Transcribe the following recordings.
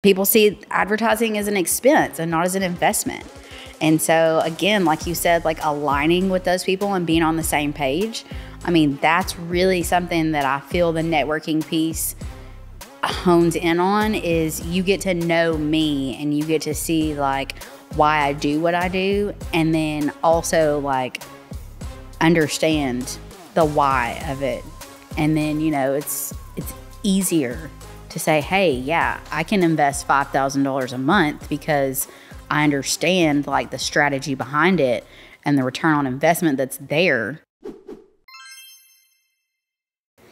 People see advertising as an expense and not as an investment. And so again, like you said, like aligning with those people and being on the same page, I mean, that's really something that I feel the networking piece hones in on. Is you get to know me and you get to see like why I do what I do, and then also like understand the why of it. And then, you know, it's easier to say, hey, yeah, I can invest $5,000 a month because I understand like the strategy behind it and the return on investment that's there.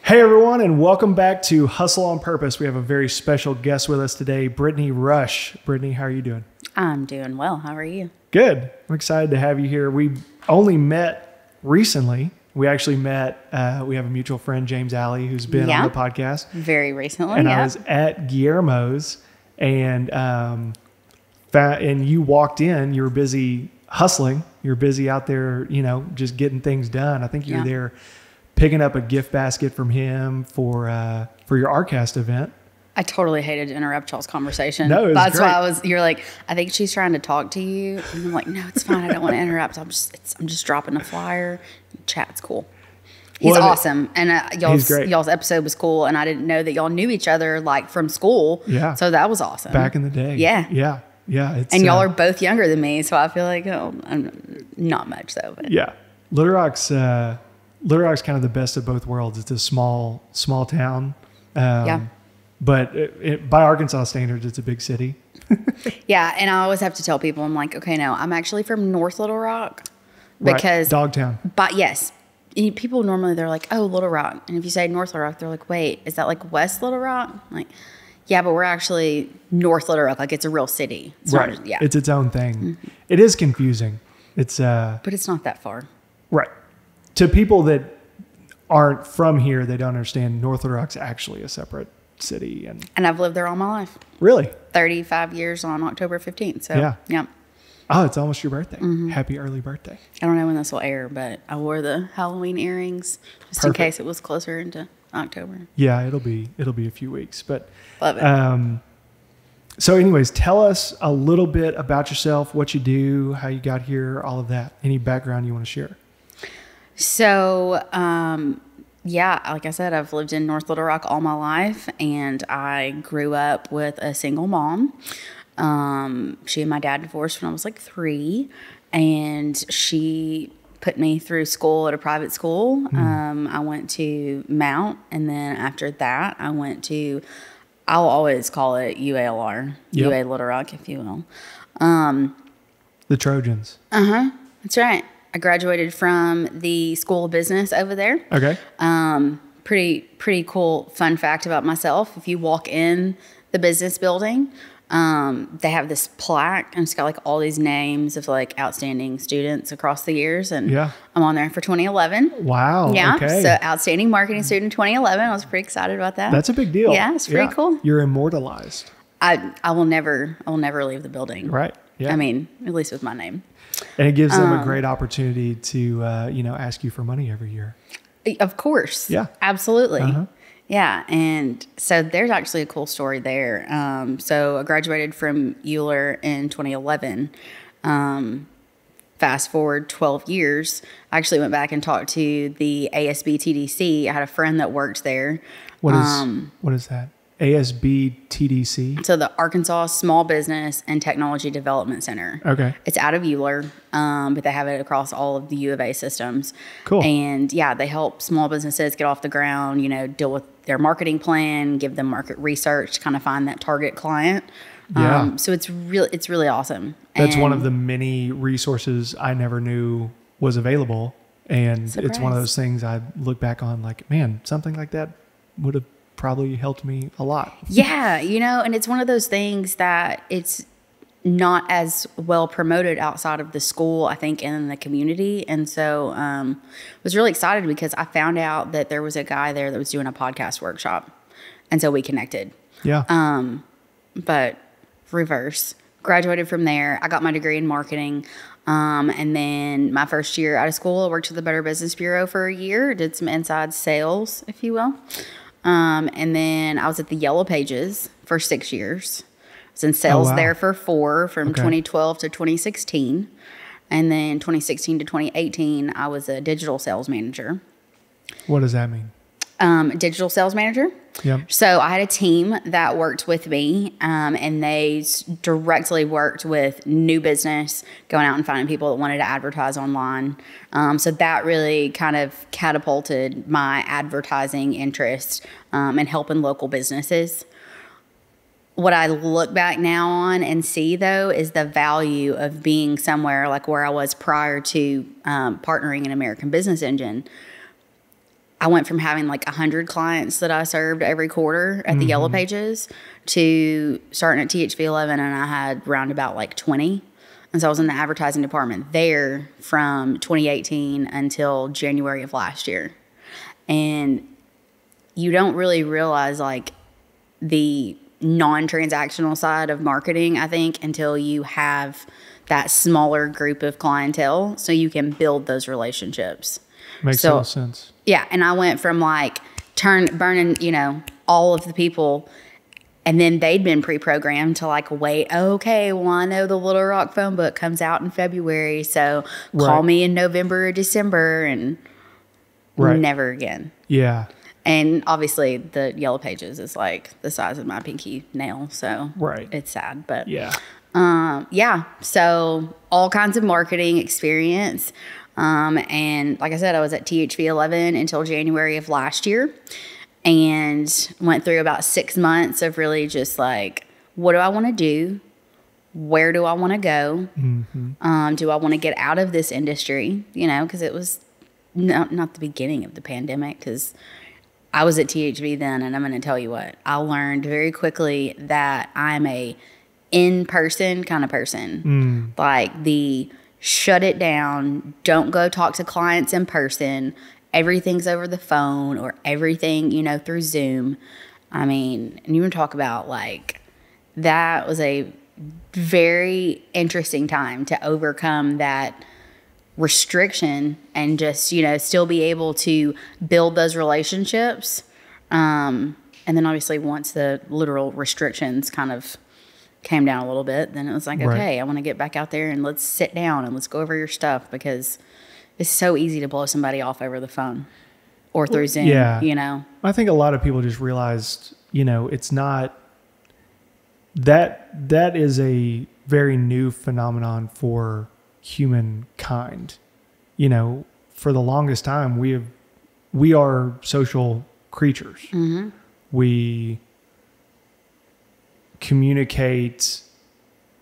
Hey everyone, and welcome back to Hustle on Purpose. We have a very special guest with us today, Brittany Rush. Brittany, how are you doing? I'm doing well. How are you? Good. I'm excited to have you here. We only met recently. We actually met, we have a mutual friend, James Alley, who's been on the podcast. Very recently, and I was at Guillermo's, and you walked in, you were busy hustling. You were busy out there, you know, just getting things done. I think you were there picking up a gift basket from him for your arkast event. I totally hated to interrupt y'all's conversation. No, it was That's great. why you're like, I think she's trying to talk to you. And I'm like, no, it's fine. I don't want to interrupt. I'm just dropping a flyer. Chat's cool. He's awesome. And y'all's episode was cool. And I didn't know that y'all knew each other like from school. Yeah. So that was awesome. Back in the day. Yeah. Yeah. Yeah. And y'all are both younger than me. So I feel like, I'm not much though. But. Yeah. Little Rock's kind of the best of both worlds. It's a small town. But by Arkansas standards, it's a big city. Yeah, and I always have to tell people, I'm like, okay, no, I'm actually from North Little Rock. Because Dogtown. But yes, people normally, they're like, oh, Little Rock. And if you say North Little Rock, they're like, wait, is that like West Little Rock? I'm like, yeah, but we're actually North Little Rock. Like it's a real city. It's right. Not, yeah. It's its own thing. Mm-hmm. It is confusing. But it's not that far. Right. To people that aren't from here, they don't understand North Little Rock's actually a separate city. And I've lived there all my life. Really? 35 years on October 15th. So yeah. Oh, it's almost your birthday. Mm-hmm. Happy early birthday. I don't know when this will air, but I wore the Halloween earrings just in case it was closer into October. Yeah, it'll be a few weeks. But love it. So anyways, tell us a little bit about yourself, what you do, how you got here, all of that. Any background you want to share? So, yeah, like I said, I've lived in North Little Rock all my life, and I grew up with a single mom. She and my dad divorced when I was like 3, and she put me through school at a private school. I went to Mount, and then after that, I went to, I'll always call it UALR, UA Little Rock, if you will. The Trojans. That's right. I graduated from the School of Business over there. Okay. Pretty cool fun fact about myself. If you walk in the business building, they have this plaque, and it's got like all these names of like outstanding students across the years. And I'm on there for 2011. Wow. Yeah. Okay. So outstanding marketing student 2011. I was pretty excited about that. That's a big deal. Yeah, it's pretty cool. You're immortalized. I will never leave the building. Right. Yeah. I mean, at least with my name. And it gives them a great opportunity to, ask you for money every year. Of course. Yeah. Absolutely. Yeah. And so there's actually a cool story there. So I graduated from Euler in 2011. Fast forward 12 years, I actually went back and talked to the ASB TDC. I had a friend that worked there. What is that? ASB TDC? So the Arkansas Small Business and Technology Development Center. Okay. It's out of Euler, but they have it across all of the U of A systems. Cool. And yeah, they help small businesses get off the ground, deal with their marketing plan, give them market research to kind of find that target client. Yeah. So it's really awesome. That's one of the many resources I never knew was available. And It's one of those things I look back on like, man, something like that would have probably helped me a lot. Yeah, and it's one of those things that it's not as well promoted outside of the school, I think, and in the community. And so I was really excited because I found out that there was a guy there that was doing a podcast workshop. And so we connected. Yeah. But reverse. Graduated from there. I got my degree in marketing. And then my first year out of school, I worked at the Better Business Bureau for a year, did some inside sales, if you will. And then I was at the Yellow Pages for 6 years. was in sales wow. there for 4 from Okay. 2012 to 2016. And then 2016 to 2018, I was a digital sales manager. What does that mean? Digital sales manager. Yep. So I had a team that worked with me, and they directly worked with new business, going out and finding people that wanted to advertise online. So that really kind of catapulted my advertising interest and helping local businesses. What I look back now on and see, though, is the value of being somewhere like where I was prior to partnering in American Business Engine. I went from having like 100 clients that I served every quarter at the Yellow Pages to starting at THV 11, and I had round about like 20. And so I was in the advertising department there from 2018 until January of last year. And you don't really realize like the non-transactional side of marketing, I think, until you have that smaller group of clientele so you can build those relationships. Makes total sense. Yeah, and I went from like burning, you know, all of the people, and then they'd been pre-programmed to like wait. Okay, well, I know the Little Rock phone book comes out in February, so call me in November or December, and never again. Yeah. And obviously, the Yellow Pages is like the size of my pinky nail, so it's sad, but yeah. So all kinds of marketing experience. And like I said, I was at THV 11 until January of last year, and went through about 6 months of really just like, what do I want to do? Where do I want to go? Do I want to get out of this industry? You know, because it was not the beginning of the pandemic, because I was at THV then, and I'm going to tell you what, I learned very quickly that I'm a in-person kind of person. Like the shut it down, don't go talk to clients in person, everything's over the phone or everything, you know, through Zoom. I mean, and you want to talk about like, that was a very interesting time to overcome that restriction and just, you know, still be able to build those relationships. And then obviously once the literal restrictions kind of came down a little bit, then it was like, okay, I want to get back out there and let's sit down and let's go over your stuff, because it's so easy to blow somebody off over the phone or through Zoom, you know? I think a lot of people just realized, you know, it's not that is a very new phenomenon for humankind. You know, for the longest time, we are social creatures. We communicate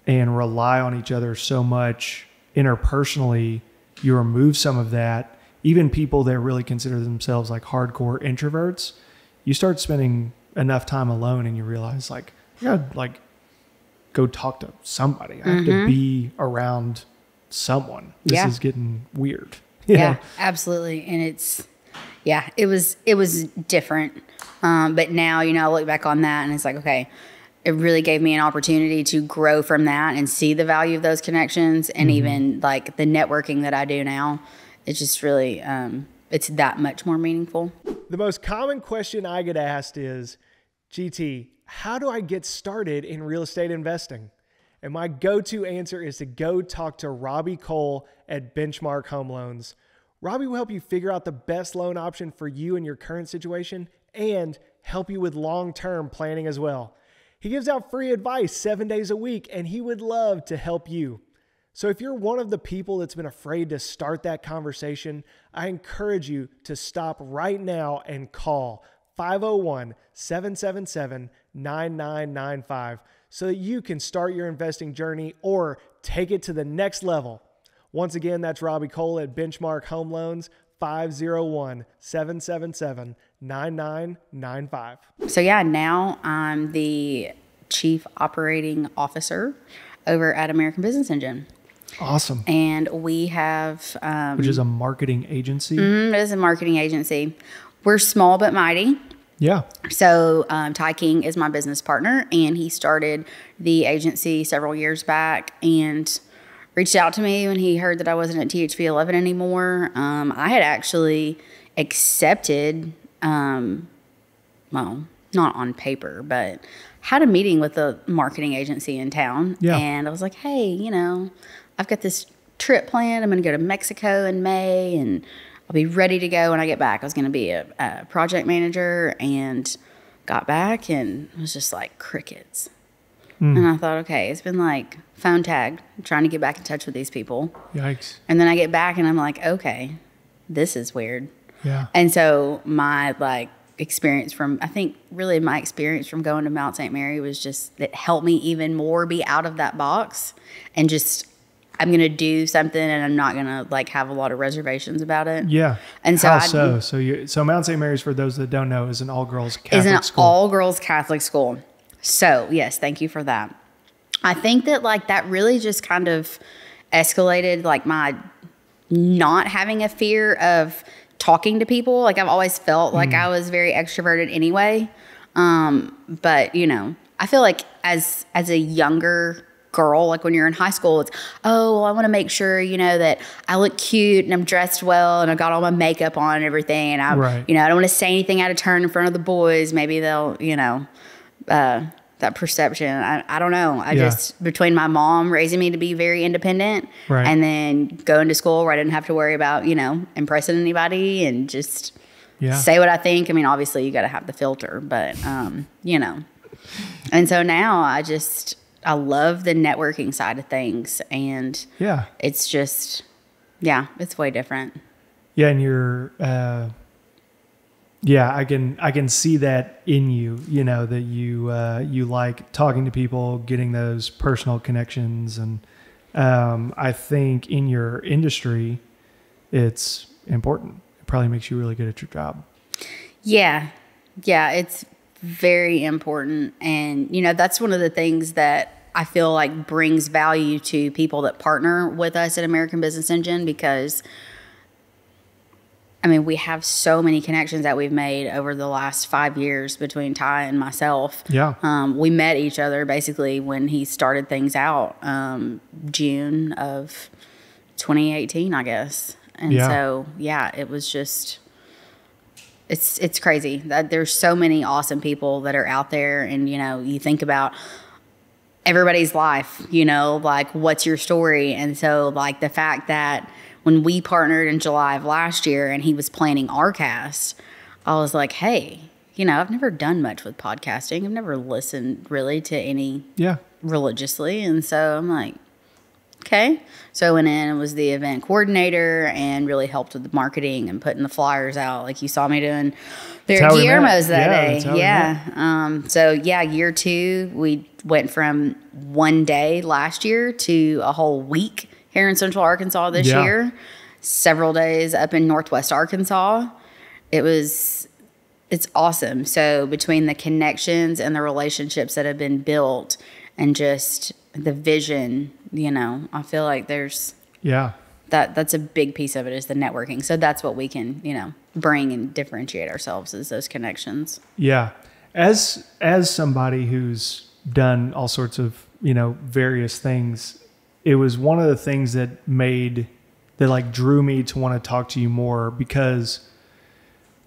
and rely on each other so much interpersonally. You remove some of that. Even people that really consider themselves like hardcore introverts, you start spending enough time alone and you realize like, I gotta like go talk to somebody. I have to be around someone. This is getting weird. Yeah, absolutely. And it was different. But now, you know, I look back on that and it's like, okay, it really gave me an opportunity to grow from that and see the value of those connections, and even like the networking that I do now. It's just really, it's that much more meaningful. The most common question I get asked is, GT, how do I get started in real estate investing? And my go-to answer is to go talk to Robbie Cole at Benchmark Home Loans. Robbie will help you figure out the best loan option for you in your current situation and help you with long-term planning as well. He gives out free advice 7 days a week, and he would love to help you. So if you're one of the people that's been afraid to start that conversation, I encourage you to stop right now and call 501-777-9995 so that you can start your investing journey or take it to the next level. Once again, that's Robbie Cole at Benchmark Home Loans, 501-777-9995. So yeah, now I'm the Chief Operating Officer over at American Business Engine. Awesome. And we have... which is a marketing agency? It is a marketing agency. We're small but mighty. Yeah. So Ty King is my business partner, and he started the agency several years back and reached out to me when he heard that I wasn't at THV 11 anymore. I had actually accepted, well, not on paper, but had a meeting with a marketing agency in town. Yeah. And I was like, hey, you know, I've got this trip planned. I'm going to go to Mexico in May, and I'll be ready to go when I get back. I was going to be a project manager, and got back and it was just like crickets. And I thought, okay, it's been like phone tagged. I'm trying to get back in touch with these people. Yikes. And then I get back and I'm like, okay, this is weird. Yeah. And so my like experience from, I think really my experience from going to Mount St. Mary was just, that helped me even more be out of that box and just, I'm going to do something and I'm not going to like have a lot of reservations about it. Yeah. And so So Mount St. Mary's, for those that don't know, is an all-girls Catholic school. Is an all-girls Catholic school. So, yes, thank you for that. I think that like that really just kind of escalated like my not having a fear of talking to people. Like I've always felt like I was very extroverted anyway. But you know, I feel like as a younger girl, like when you're in high school, it's, oh, well, I want to make sure, you know, that I look cute and I'm dressed well and I've got all my makeup on and everything. And I, you know, I don't want to say anything out of turn in front of the boys. Maybe they'll, you know, that perception. I don't know. I just, between my mom raising me to be very independent and then going to school where I didn't have to worry about, you know, impressing anybody and just say what I think. I mean, obviously you got to have the filter, but, you know, and so now I love the networking side of things, and it's just, it's way different. Yeah. And you're, I can see that in you, you know, that you like talking to people, getting those personal connections. And, I think in your industry, it's important. It probably makes you really good at your job. Yeah. Yeah. It's very important. And, you know, that's one of the things that I feel like brings value to people that partner with us at American Business Engine, because I mean, we have so many connections that we've made over the last 5 years between Ty and myself. Yeah. We met each other basically when he started things out, June of 2018, I guess. And so, it was just, it's crazy that there's so many awesome people that are out there. And, you know, you think about everybody's life, you know, like what's your story? And so like the fact that when we partnered in July of last year and he was planning arkast, I was like, hey, you know, I've never done much with podcasting. I've never listened really to any religiously. And so I'm like, okay. So I went in and was the event coordinator and really helped with the marketing and putting the flyers out like you saw me doing there at Guillermo's that day. So year 2, we went from one day last year to a whole week here in Central Arkansas this year, several days up in Northwest Arkansas. It's awesome. So between the connections and the relationships that have been built and just the vision, you know, I feel like there's that's a big piece of it is the networking. So that's what we can, you know, bring and differentiate ourselves is those connections. Yeah. As somebody who's done all sorts of, you know, various things, it was one of the things that drew me to want to talk to you more, because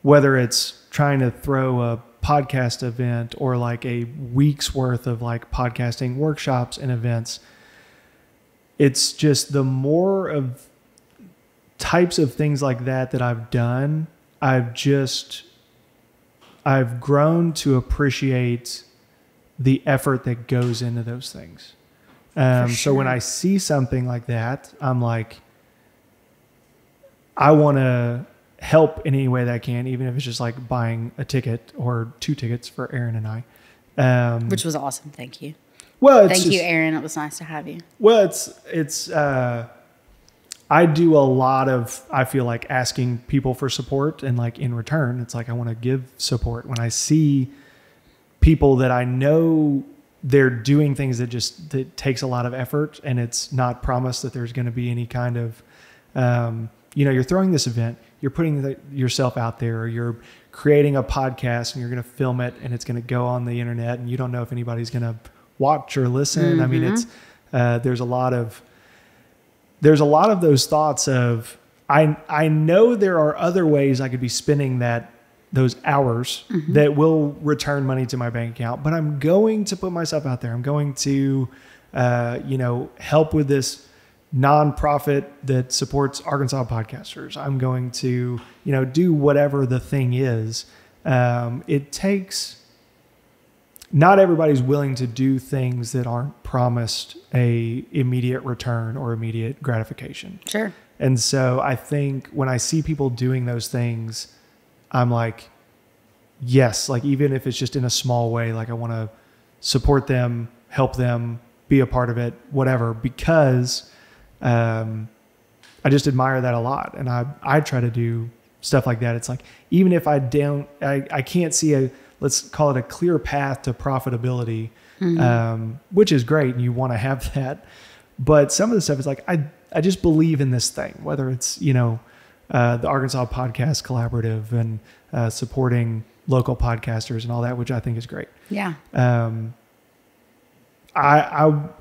whether it's trying to throw a podcast event or like a week's worth of like podcasting workshops and events, it's just the more of types of things like that I've done, I've grown to appreciate the effort that goes into those things. So when I see something like that, I'm like, I want to help in any way that I can, even if it's just like buying a ticket or 2 tickets for Aaron and I. Which was awesome. Thank you. Well, thank you, Aaron. It was nice to have you. Well, I do a lot of, I feel like, asking people for support, and like in return, it's like I want to give support. When I see people that I know they're doing things that takes a lot of effort, and it's not promised that there's going to be any kind of, you know, you're throwing this event, you're putting yourself out there, or you're creating a podcast and you're going to film it and it's going to go on the internet and you don't know if anybody's going to watch or listen. Mm-hmm. I mean, it's, there's a lot of those thoughts of, I know there are other ways I could be spending that those hours that will return money to my bank account, but I'm going to put myself out there. I'm going to, help with this nonprofit that supports Arkansas podcasters. I'm going to, do whatever the thing is. It takes, not everybody's willing to do things that aren't promised a immediate return or immediate gratification. Sure. And so I think when I see people doing those things, I'm like, yes, like even if it's just in a small way, like I want to support them, help them, be a part of it, whatever, because I just admire that a lot. And I try to do stuff like that. It's like, even if I can't see let's call it a clear path to profitability, which is great. And you want to have that. But some of the stuff is like, I just believe in this thing, whether it's, the Arkansas Podcast Collaborative and supporting local podcasters and all that, which I think is great. Yeah.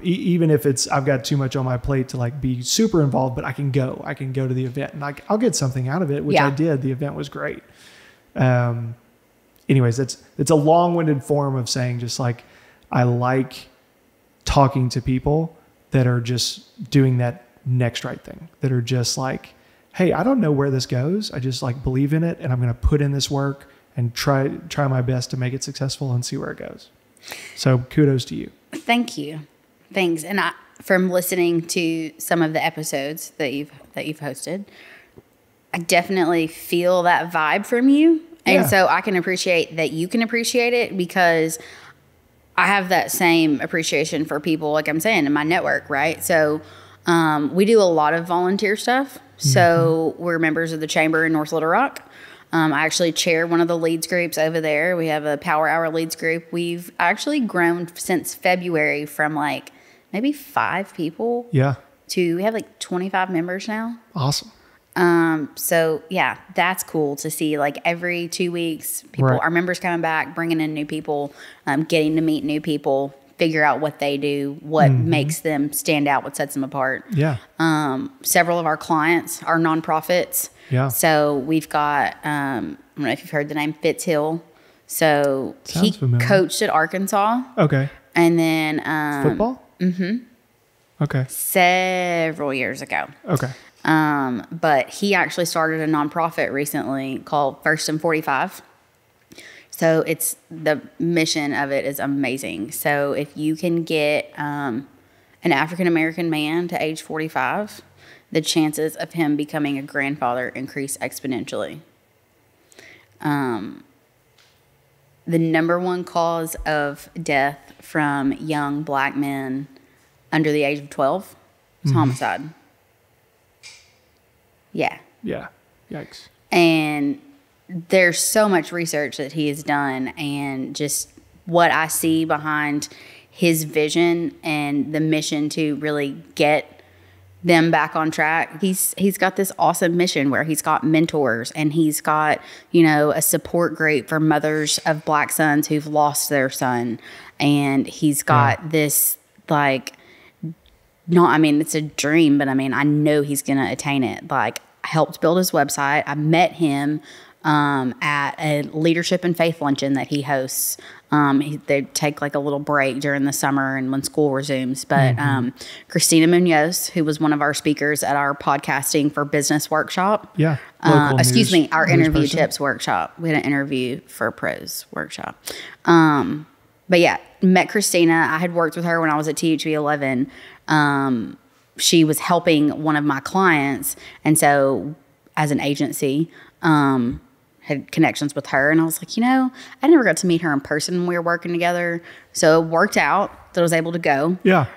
Even if I've got too much on my plate to like be super involved, but I can go to the event and I'll get something out of it, which I did. The event was great. Anyways, it's a long-winded form of saying just like, I like talking to people that are just doing that next right thing, that are just like, hey, I don't know where this goes. I just like believe in it and I'm going to put in this work and try my best to make it successful and see where it goes. So kudos to you. Thank you. Thanks. And from listening to some of the episodes that you've hosted, I definitely feel that vibe from you. And so I can appreciate that you can appreciate it, because I have that same appreciation for people, like I'm saying, in my network, right? So we do a lot of volunteer stuff. So we're members of the Chamber in North Little Rock. I actually chair one of the leads groups over there. We have a Power Hour leads group. We've actually grown since February from like maybe 5 people to we have like 25 members now. Awesome. So yeah, that's cool to see. Like every 2 weeks, our members coming back, bringing in new people, getting to meet new people, figure out what they do, what makes them stand out, what sets them apart. Yeah. Several of our clients are nonprofits. Yeah. So we've got, I don't know if you've heard the name Fitzhill. So he coached at Arkansas. Okay. And then, football? Okay. Several years ago. Okay. But he actually started a nonprofit recently called First and 45. So the mission of it is amazing. So if you can get an African-American man to age 45, the chances of him becoming a grandfather increase exponentially. The number one cause of death from young black men under the age of 12 is homicide. Yeah. Yeah. Yikes. And there's so much research that he has done, and just what I see behind his vision and the mission to really get them back on track. He's got this awesome mission where he's got mentors, and he's got, a support group for mothers of black sons who've lost their son. And he's got this it's a dream, but I know he's going to attain it. Like, I helped build his website. I met him at a leadership and faith luncheon that he hosts. They take like a little break during the summer and when school resumes. But Christina Munoz, who was one of our speakers at our podcasting for business workshop. Yeah. Our interview tips workshop. We had an interview for pros workshop. But yeah, met Christina. I had worked with her when I was at THV 11. She was helping one of my clients. And so as an agency, had connections with her. And I was like, I never got to meet her in person when we were working together. So it worked out that I was able to go. Yeah.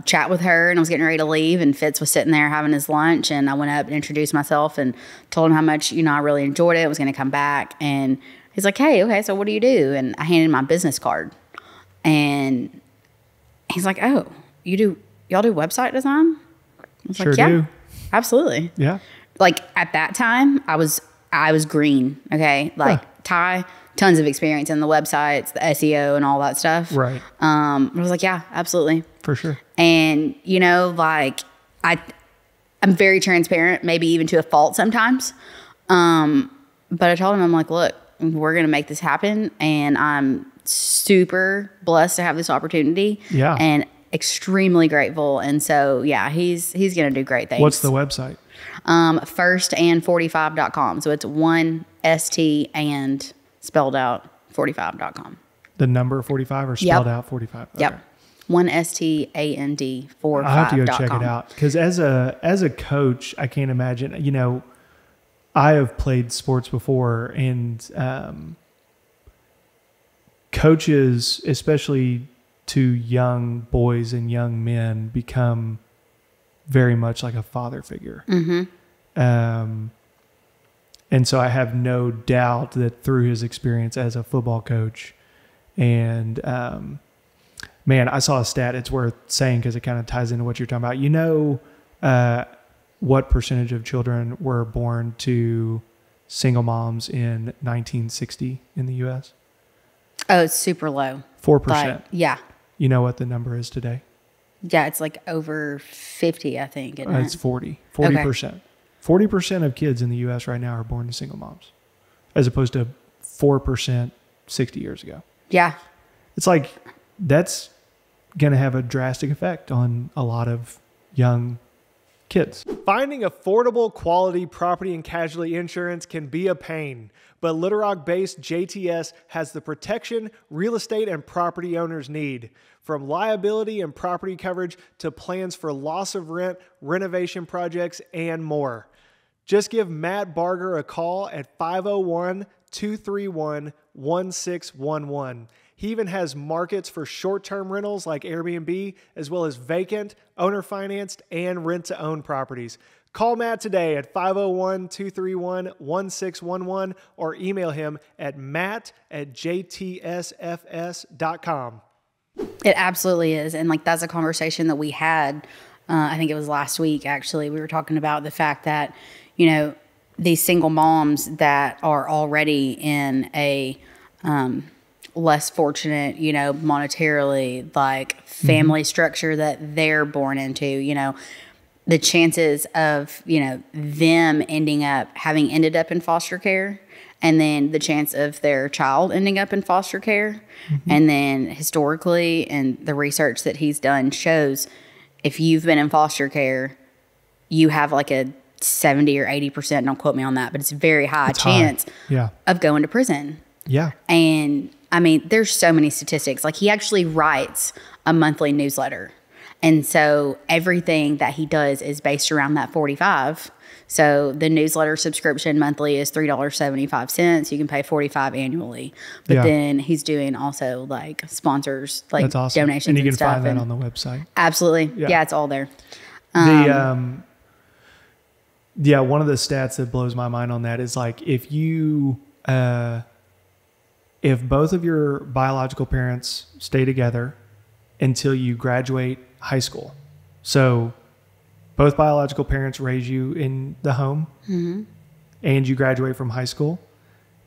Chat with her, and I was getting ready to leave, and Fitz was sitting there having his lunch, and I went up and introduced myself and told him how much, I really enjoyed it. I was going to come back. And he's like, hey, okay, so what do you do? And I handed him my business card. And he's like, oh, y'all do website design? I was like, yeah, absolutely. Yeah. Like at that time, I was green. Okay. Like Ty, tons of experience in the websites, the SEO and all that stuff. Right. I was like, yeah, absolutely. For sure. And I'm very transparent, maybe even to a fault sometimes. But I told him, I'm like, look, we're going to make this happen. And I'm super blessed to have this opportunity. Yeah. And extremely grateful. And so, yeah, he's going to do great things. What's the website? Firstand45.com. So it's 1ST and spelled out 45.com. The number 45 or spelled out 45? Okay. Yep. 1STAND 45.com. I'll have to go check it out. Because as a coach, I can't imagine, you know, I have played sports before, and coaches, especially to young boys and young men, become very much like a father figure. And so I have no doubt that through his experience as a football coach, and man, I saw a stat, it's worth saying because it kind of ties into what you're talking about. You know, what percentage of children were born to single moms in 1960 in the U.S.? Oh, it's super low. 4%. Yeah. You know what the number is today? Yeah, it's like over 50, I think. It's 40%. 40% of kids in the U.S. right now are born to single moms, as opposed to 4% 60 years ago. Yeah. It's like, that's going to have a drastic effect on a lot of young kids. Finding affordable quality property and casualty insurance can be a pain, but Little Rock-based JTS has the protection real estate and property owners need. From liability and property coverage to plans for loss of rent, renovation projects, and more. Just give Matt Barger a call at 501-231-1611. He even has markets for short-term rentals like Airbnb, as well as vacant, owner-financed, and rent-to-own properties. Call Matt today at 501-231-1611 or email him at matt@jtsfs.com. It absolutely is. And like, that's a conversation that we had, I think it was last week, actually. We were talking about the fact that, you know, these single moms that are already in a less fortunate, you know, monetarily, like family structure that they're born into, you know, the chances of, you know, them having ended up in foster care, and then the chance of their child ending up in foster care. And then historically, and the research that he's done shows, if you've been in foster care, you have like a 70 or 80%, don't quote me on that, but it's a very high chance of going to prison. Yeah. And I mean, there's so many statistics. Like, he actually writes a monthly newsletter. And so everything that he does is based around that 45. So the newsletter subscription monthly is $3.75. You can pay $45 annually. But then he's doing also like sponsors, like That's awesome. donations and you can stuff. find that on the website. Absolutely. Yeah, it's all there. One of the stats that blows my mind on that is like, if you, if both of your biological parents stay together until you graduate high school, so both biological parents raise you in the home and you graduate from high school,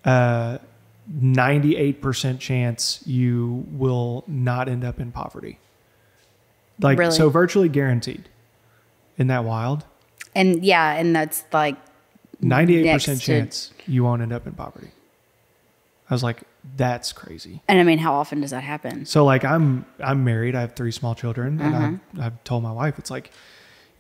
98% chance you will not end up in poverty. Like, really? So virtually guaranteed. Isn't that wild? And yeah, and that's like 98% chance you won't end up in poverty. I was like, that's crazy. And I mean, how often does that happen? So like, I'm married. I have 3 small children, and I've told my wife, it's like,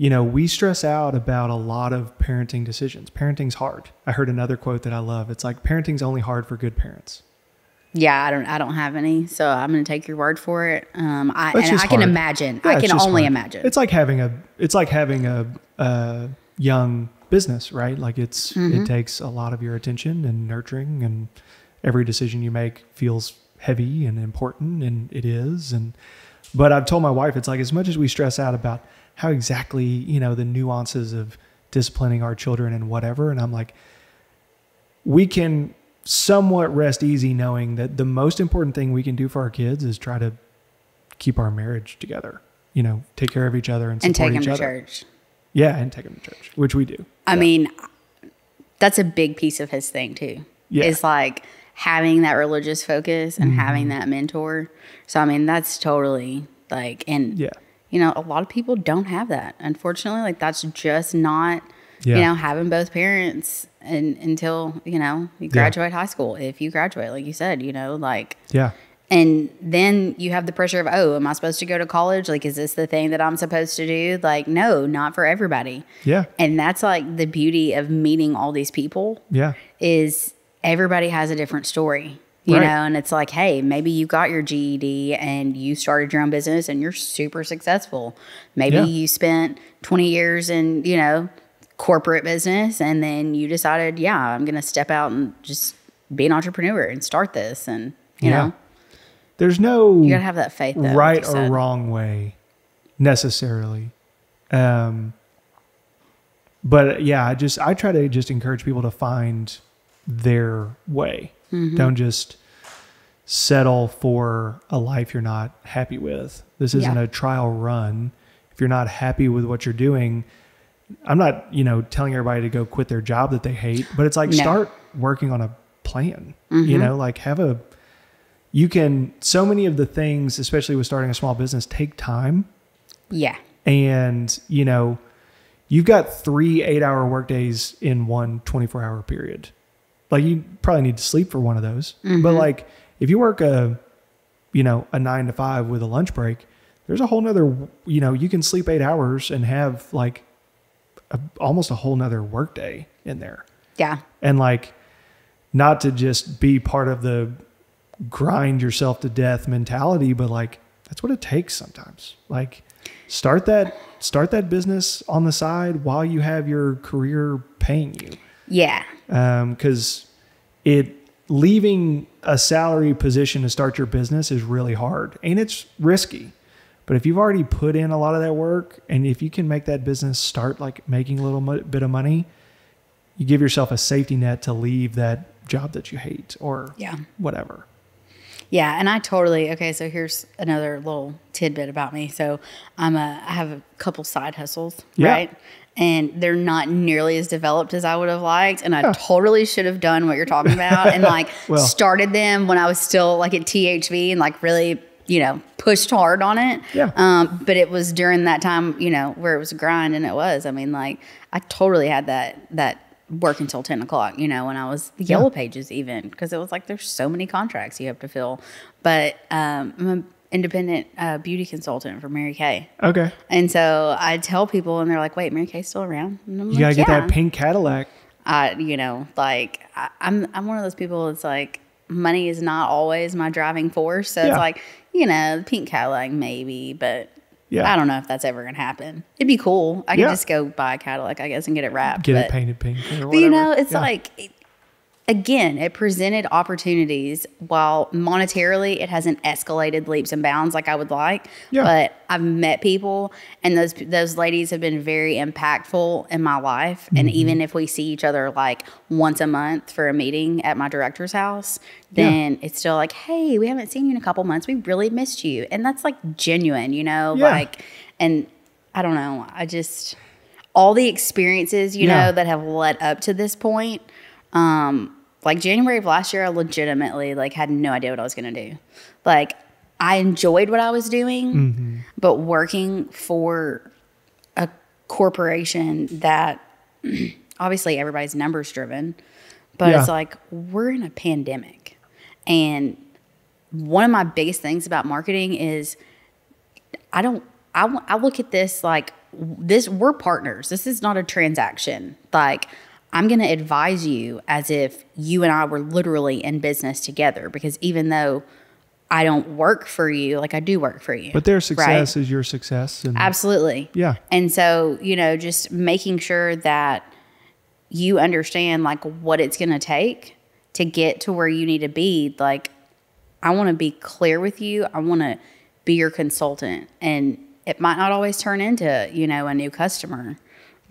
you know, we stress out about a lot of parenting decisions. Parenting's hard. I heard another quote that I love. It's like, parenting's only hard for good parents. Yeah, I don't have any, so I'm going to take your word for it. I can imagine. Yeah, I can only imagine. It's like having a young business, right? Like, it takes a lot of your attention and nurturing, and every decision you make feels heavy and important, and it is. But I've told my wife, it's like, as much as we stress out about how exactly, you know, the nuances of disciplining our children and whatever, and I'm like, we can somewhat rest easy knowing that the most important thing we can do for our kids is try to keep our marriage together, you know, take care of each other and support each other. And take them to church. Yeah, and take them to church, which we do. I mean, that's a big piece of his thing too. Yeah. It's like having that religious focus and having that mentor. So, I mean, that's totally like, and you know, a lot of people don't have that. Unfortunately, like, that's just not Yeah. You know, having both parents until, you know, you graduate high school. If you graduate, like you said, you know, like. Yeah. And then you have the pressure of, oh, am I supposed to go to college? Like, is this the thing that I'm supposed to do? Like, no, not for everybody. Yeah. And that's like the beauty of meeting all these people. Yeah. Is everybody has a different story, you know? And it's like, hey, maybe you got your GED and you started your own business and you're super successful. Maybe you spent 20 years in, you know, corporate business, and then you decided, I'm going to step out and just be an entrepreneur and start this. And, you know. There's no you gotta have that faith, though, right or wrong way necessarily. But yeah, I try to just encourage people to find their way. Don't just settle for a life you're not happy with. This isn't a trial run. If you're not happy with what you're doing, I'm not, you know, telling everybody to go quit their job that they hate, but it's like, start working on a plan, you know, like so many of the things, especially with starting a small business, take time. Yeah. And, you know, you've got 3 8-hour workdays in one 24-hour period. Like, you probably need to sleep for one of those. But like, if you work a 9 to 5 with a lunch break, there's a whole nother, you know, you can sleep 8 hours and have like almost a whole nother workday in there. Yeah. And like, not to just be part of the grind yourself to death mentality, but like, that's what it takes sometimes. Like, start that business on the side while you have your career paying you. Yeah. Cause leaving a salary position to start your business is really hard and it's risky. But if you've already put in a lot of that work, and if you can make that business start like making a little bit of money, you give yourself a safety net to leave that job that you hate or whatever. Yeah. And okay, so here's another little tidbit about me. So I have a couple side hustles, right? And they're not nearly as developed as I would have liked. And I totally should have done what you're talking about and like started them when I was still like at THV and like really, you know, pushed hard on it. Yeah. But it was during that time, you know, where it was a grind, and I mean, like, I totally had that work until 10 o'clock, you know, when I was Yellow Pages even, because it was like, there's so many contracts you have to fill. But I'm an independent beauty consultant for Mary Kay. Okay. And so I tell people, and they're like, wait, Mary Kay's still around? And I'm you gotta get that pink Cadillac. You know, like, I'm one of those people that's like, money is not always my driving force. So it's like, you know, the pink Cadillac maybe, but I don't know if that's ever going to happen. It'd be cool. I could just go buy a Cadillac, I guess, and get it wrapped. Get it painted pink or whatever. But, you know, it's like, again, it presented opportunities while monetarily it hasn't escalated leaps and bounds like I would like. Yeah. But I've met people, and those ladies have been very impactful in my life. And even if we see each other like once a month for a meeting at my director's house, then it's still like, hey, we haven't seen you in a couple months. We really missed you. And that's like genuine, you know, like, and I don't know. I just, all the experiences, you know, that have led up to this point, like January of last year, I legitimately like had no idea what I was going to do. Like, I enjoyed what I was doing, but working for a corporation that obviously everybody's numbers driven, but it's like, we're in a pandemic. And one of my biggest things about marketing is I look at this like we're partners. This is not a transaction. Like, I'm going to advise you as if you and I were literally in business together, because even though I don't work for you, like, I do work for you. But their success is your success. And absolutely. Yeah. And so, you know, just making sure that you understand like what it's going to take to get to where you need to be. Like, I want to be clear with you. I want to be your consultant, and it might not always turn into, you know, a new customer,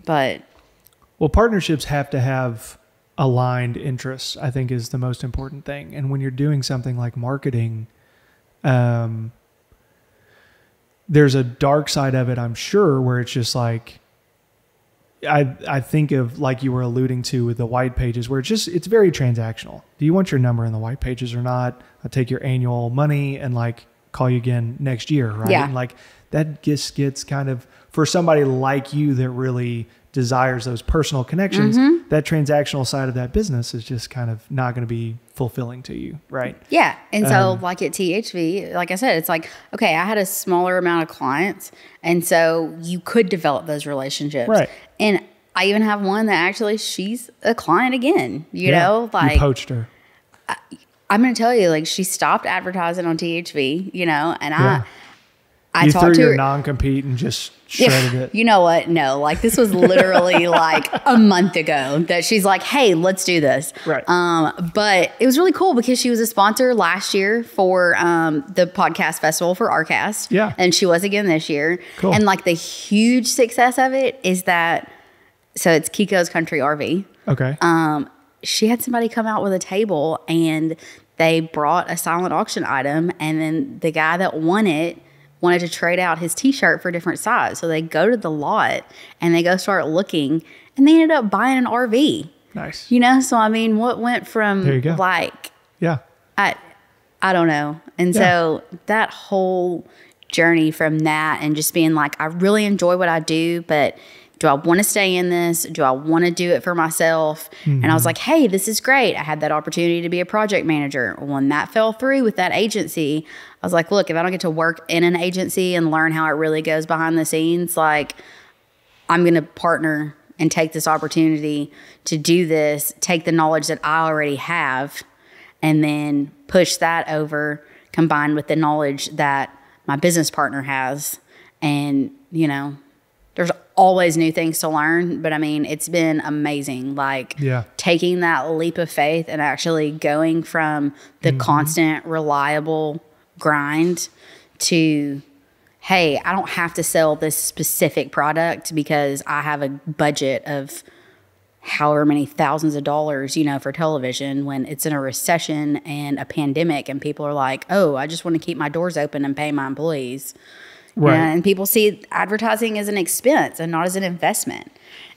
but. Well, partnerships have to have aligned interests, I think, is the most important thing. And when you're doing something like marketing, there's a dark side of it, I'm sure, where it's just like, I think of, like you were alluding to with the white pages, where it's very transactional. Do you want your number in the white pages or not? I'll take your annual money and like call you again next year, right? Yeah. And like, that just gets kind of, for somebody like you that really desires those personal connections, that transactional side of that business is just kind of not going to be fulfilling to you, right? Yeah. And so like at THV, like I said, it's like, okay, I had a smaller amount of clients. And so you could develop those relationships. Right. And I even have one that actually she's a client again, you know, like you poached her. I'm going to tell you, like she stopped advertising on THV, you know, and I you talked threw to your her. Non-compete and just shredded it. You know what? No, like this was literally like a month ago that she's like, hey, let's do this. Right. But it was really cool because she was a sponsor last year for the podcast festival for Arkast. Yeah. And she was again this year. Cool. And like the huge success of it is that, so it's Kiko's Country RV. Okay. She had somebody come out with a table and they brought a silent auction item, and then the guy that won it wanted to trade out his t-shirt for a different size. So they go to the lot and they go start looking, and they ended up buying an RV. Nice. You know, so I mean, what went from like, yeah, I don't know. And so that whole journey from that and just being like, I really enjoy what I do, but do I want to stay in this? Do I want to do it for myself? And I was like, hey, this is great. I had that opportunity to be a project manager. When that fell through with that agency, I was like, look, if I don't get to work in an agency and learn how it really goes behind the scenes, like I'm going to partner and take this opportunity to do this, take the knowledge that I already have, and then push that over combined with the knowledge that my business partner has. And, you know, there's always new things to learn, but I mean, it's been amazing. Like taking that leap of faith and actually going from the constant, reliable grind to, hey, I don't have to sell this specific product because I have a budget of however many thousands of dollars, you know, for television, when it's in a recession and a pandemic and people are like, oh, I just want to keep my doors open and pay my employees. Right. And people see advertising as an expense and not as an investment.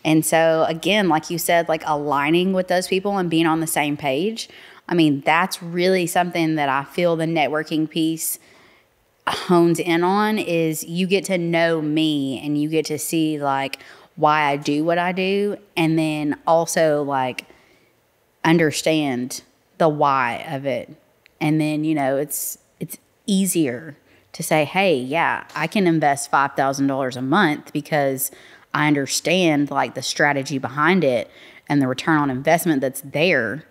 And so, again, like you said, like aligning with those people and being on the same page, I mean, that's really something that I feel the networking piece hones in on, is you get to know me and you get to see like why I do what I do, and then also like understand the why of it. And then, you know, it's easier to say, hey, yeah, I can invest $5,000 a month because I understand like the strategy behind it and the return on investment that's there.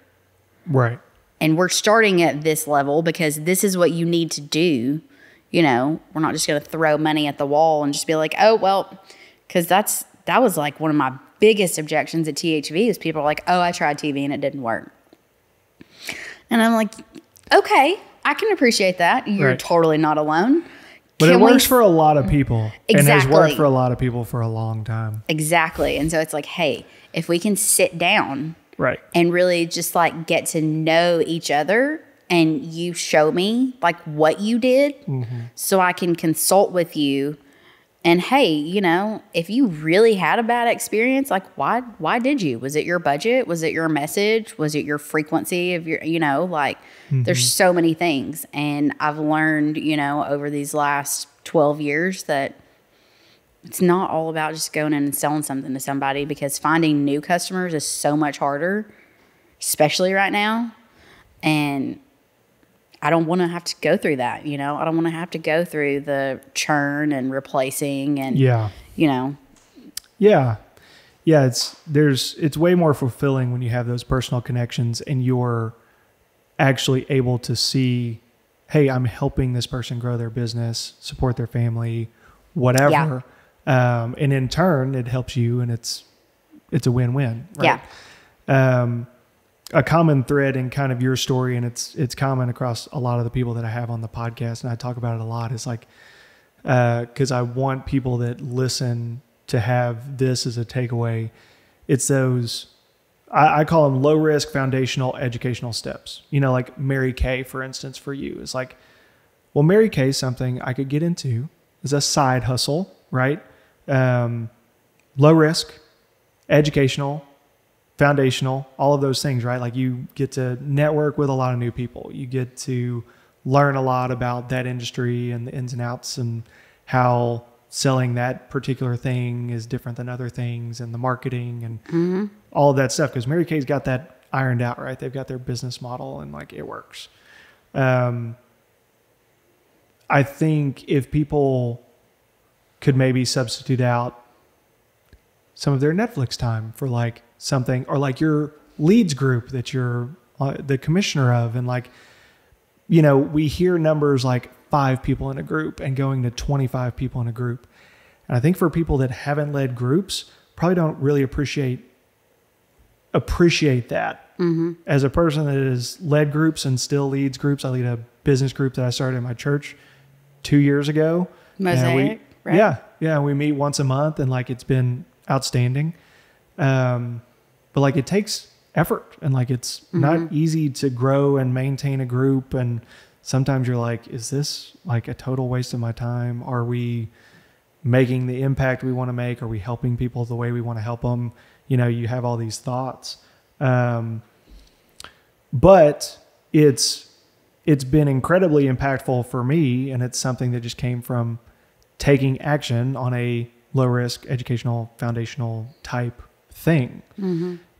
Right. And we're starting at this level because this is what you need to do. You know, we're not just going to throw money at the wall and just be like, oh, well, because that was like one of my biggest objections at THV is people are like, oh, I tried TV and it didn't work. And I'm like, okay, I can appreciate that. You're totally not alone. But it works for a lot of people. Exactly. And has worked for a lot of people for a long time. Exactly. And so it's like, hey, if we can sit down and really just like get to know each other, and you show me like what you did so I can consult with you. And hey, you know, if you really had a bad experience, like why did you? Was it your budget? Was it your message? Was it your frequency of your, you know, like there's so many things. And I've learned, you know, over these last 12 years that it's not all about just going in and selling something to somebody, because finding new customers is so much harder, especially right now. And I don't want to have to go through that, you know. I don't want to have to go through the churn and replacing and, you know. Yeah. Yeah, it's way more fulfilling when you have those personal connections and you're actually able to see, hey, I'm helping this person grow their business, support their family, whatever. And in turn, it helps you, and it's a win-win, right? A common thread in kind of your story, and it's common across a lot of the people that I have on the podcast, and I talk about it a lot, is like, because I want people that listen to have this as a takeaway. It's those, I call them low risk foundational educational steps. You know, like Mary Kay, for instance, for you is like, well, Mary Kay is something I could get into as a side hustle, right? Low risk, educational, foundational, all of those things, right? Like you get to network with a lot of new people. You get to learn a lot about that industry and the ins and outs and how selling that particular thing is different than other things, and the marketing and all of that stuff. Because Mary Kay's got that ironed out, right? They've got their business model and like it works. I think if people could maybe substitute out some of their Netflix time for like something, or like your leads group that you're the commissioner of, and like, you know, we hear numbers like 5 people in a group and going to 25 people in a group. And I think for people that haven't led groups, probably don't really appreciate that. As a person that has led groups and still leads groups, I lead a business group that I started in my church 2 years ago. Mosaic, right? Yeah. We meet once a month, and like, it's been outstanding. But like, it takes effort, and like, it's not easy to grow and maintain a group. And sometimes you're like, is this like a total waste of my time? Are we making the impact we want to make? Are we helping people the way we want to help them? You know, you have all these thoughts. But it's been incredibly impactful for me, and it's something that just came from taking action on a low risk educational foundational type thing.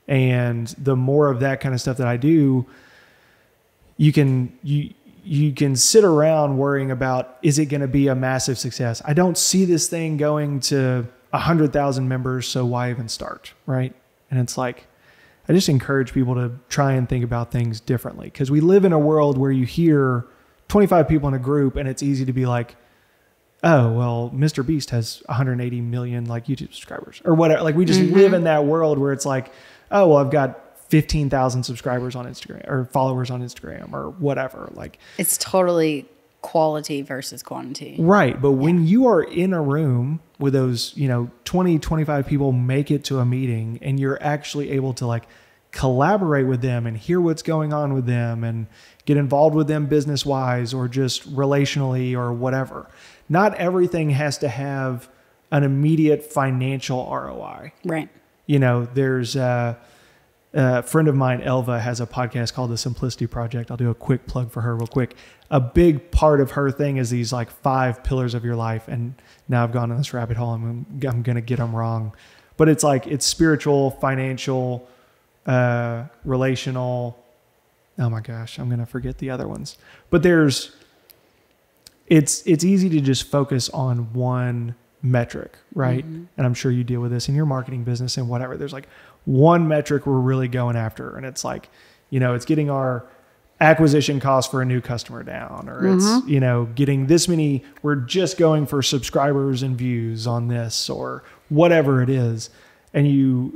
And the more of that kind of stuff that I do, you can sit around worrying about, is it going to be a massive success? I don't see this thing going to 100,000 members, so why even start, right? And it's like, I just encourage people to try and think about things differently, because we live in a world where you hear 25 people in a group and it's easy to be like, oh, well, Mr. Beast has 180 million like YouTube subscribers or whatever. Like, we just live in that world where it's like, oh, well, I've got 15,000 subscribers on Instagram or followers on Instagram or whatever. Like, it's totally quality versus quantity. Right. But when you are in a room with those, 20, 25 people make it to a meeting, and you're actually able to like collaborate with them and hear what's going on with them and get involved with them business wise or just relationally or whatever. Not everything has to have an immediate financial ROI. Right. There's a friend of mine, Elva, has a podcast called The Simplicity Project. I'll do a quick plug for her real quick. A big part of her thing is these like 5 pillars of your life. And now I've gone on this rabbit hole, and I'm going to get them wrong. But it's like, it's spiritual, financial, relational. Oh my gosh, I'm going to forget the other ones. But it's easy to just focus on one metric, right? And I'm sure you deal with this in your marketing business and whatever. There's like one metric we're really going after. And it's like, it's getting our acquisition cost for a new customer down, or it's, getting this many, we're just going for subscribers and views on this, or whatever it is. And you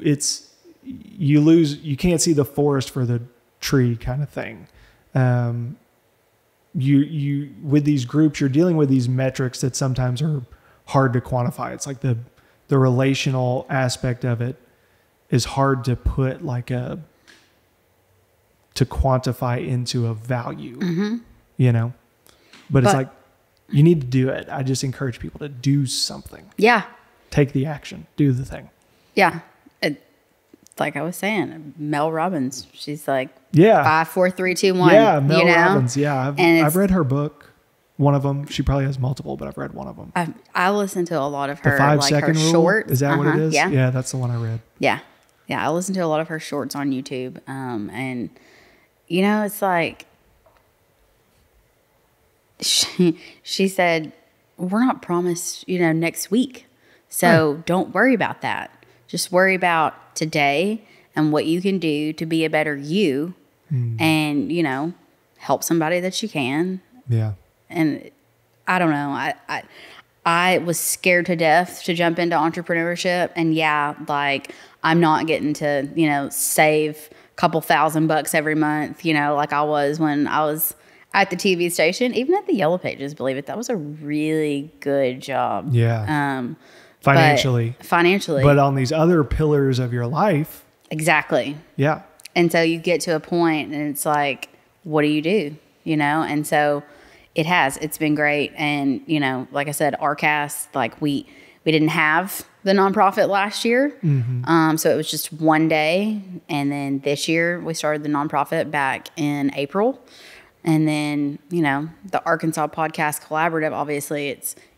can't see the forest for the tree kind of thing. You with these groups, you're dealing with these metrics that sometimes are hard to quantify. It's like the relational aspect of it is hard to put like to quantify into a value, but it's like, you need to do it. I just encourage people to do something. Yeah. Take the action, do the thing. Yeah. Like I was saying, Mel Robbins, she's like, 5, 4, 3, 2, 1. Yeah. Mel Robbins. Yeah. I've read her book. One of them. She probably has multiple, but I've read one of them. I listen to a lot of her, the 5-second rule. Shorts. Is that what it is? Yeah. Yeah. That's the one I read. Yeah. Yeah. I listen to a lot of her shorts on YouTube. And it's like, she said, we're not promised, next week. So don't worry about that. Just worry about today and what you can do to be a better you and, help somebody that you can. Yeah. And I don't know. I was scared to death to jump into entrepreneurship. And like, I'm not getting to, save a couple $1,000 every month, like I was when I was at the TV station, even at the Yellow Pages, believe it. That was a really good job. Yeah. Financially. But on these other pillars of your life. Exactly. Yeah. And so you get to a point and it's like, what do you do? And so it's been great. And, like I said, arkast, like we didn't have the nonprofit last year. So it was just one day. And then this year we started the nonprofit back in April. And then, the Arkansas Podcast Collaborative, obviously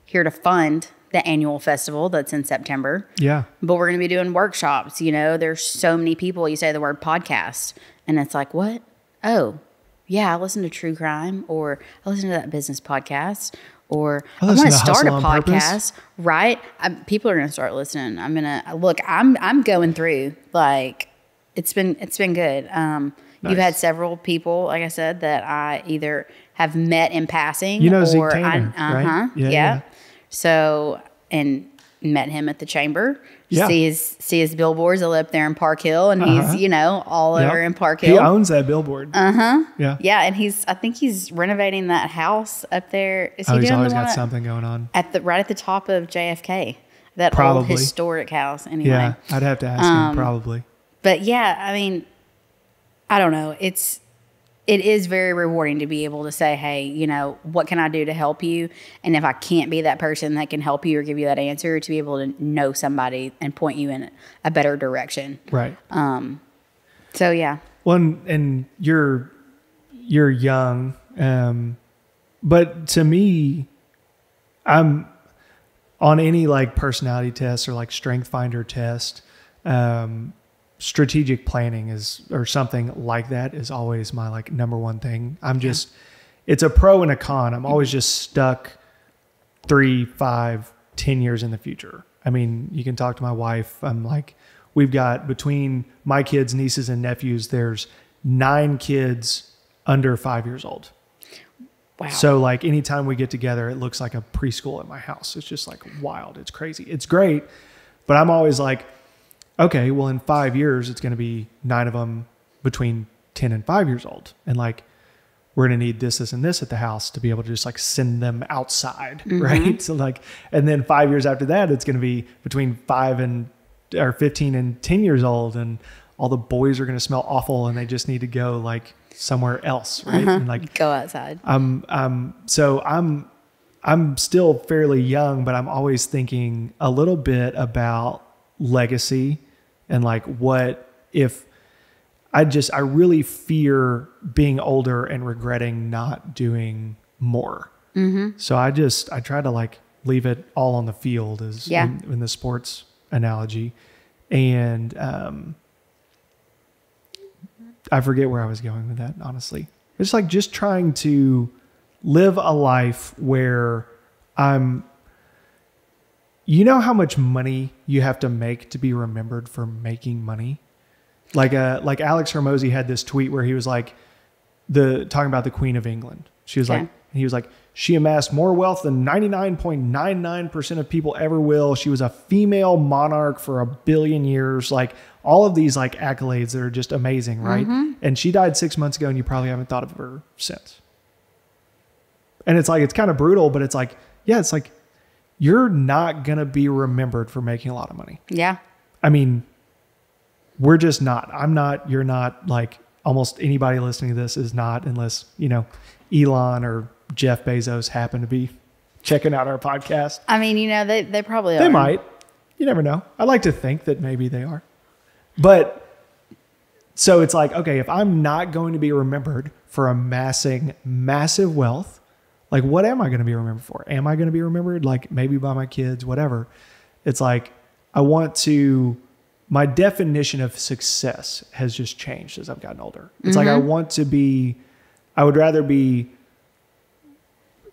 here to fund the annual festival that's in September. Yeah. But we're going to be doing workshops. You know, there's so many people, you say the word podcast, and it's like, what? Oh, yeah, I listen to true crime, or I listen to that business podcast, or I want to start a podcast, right? People are going to start listening. I'm going to look, I'm going through, like, it's been good. Nice. You've had several people, like I said, that I either have met in passing, you know, or Zeke Taylor, right? Yeah. So, and met him at the chamber. Yeah. See his billboards. I live up there in Park Hill, and he's, you know, all over in Park Hill. He owns that billboard. Yeah. Yeah. And I think he's renovating that house up there. Is he he's doing always the one got something going on. right at the top of JFK, that Probably. old historic house. Anyway. Yeah. I'd have to ask him, probably. But yeah, I mean, I don't know. It is very rewarding to be able to say, hey, you know, what can I do to help you? And if I can't be that person that can help you or give you that answer, to be able to know somebody and point you in a better direction. Right. So yeah. Well, and you're young. But to me, I'm on any like personality test or like strength finder test, strategic planning or something like that is always my like number one thing. It's a pro and a con. I'm always just stuck 3, 5, 10 years in the future. I mean, you can talk to my wife. I'm like, we've got between my kids, nieces and nephews, there's 9 kids under 5 years old. Wow. So like anytime we get together, it looks like a preschool at my house. It's just like wild. It's crazy. It's great. But I'm always like, okay, well, in 5 years, it's going to be 9 of them between 10 and 5 years old. And like, we're going to need this, and this at the house to be able to just like send them outside. Right. So like, and then 5 years after that, it's going to be between 15 and 10 years old. And all the boys are going to smell awful and they just need to go like somewhere else. Right. And like go outside. So I'm still fairly young, but I'm always thinking a little bit about legacy. And like, what if I really fear being older and regretting not doing more. So I try to like leave it all on the field in the sports analogy. And, I forget where I was going with that, honestly. It's like just trying to live a life where you know how much money you have to make to be remembered for making money? Like Alex Hormozy had this tweet where he was like talking about the Queen of England. He was like, she amassed more wealth than 99.99% of people ever will. She was a female monarch for 1 billion years. Like all of these like accolades that are just amazing, right? And she died 6 months ago and you probably haven't thought of her since. And it's like, it's kind of brutal, but it's like, yeah, it's like, you're not going to be remembered for making a lot of money. Yeah. I mean, we're just not. I'm not, you're not, like almost anybody listening to this is not, unless, you know, Elon or Jeff Bezos happen to be checking out our podcast. I mean, you know, they probably are. They might. You never know. I like to think that maybe they are. But so it's like, okay, if I'm not going to be remembered for amassing massive wealth, like, what am I going to be remembered for? Am I going to be remembered? Like maybe by my kids, whatever. It's like, my definition of success has just changed as I've gotten older. It's like, I would rather be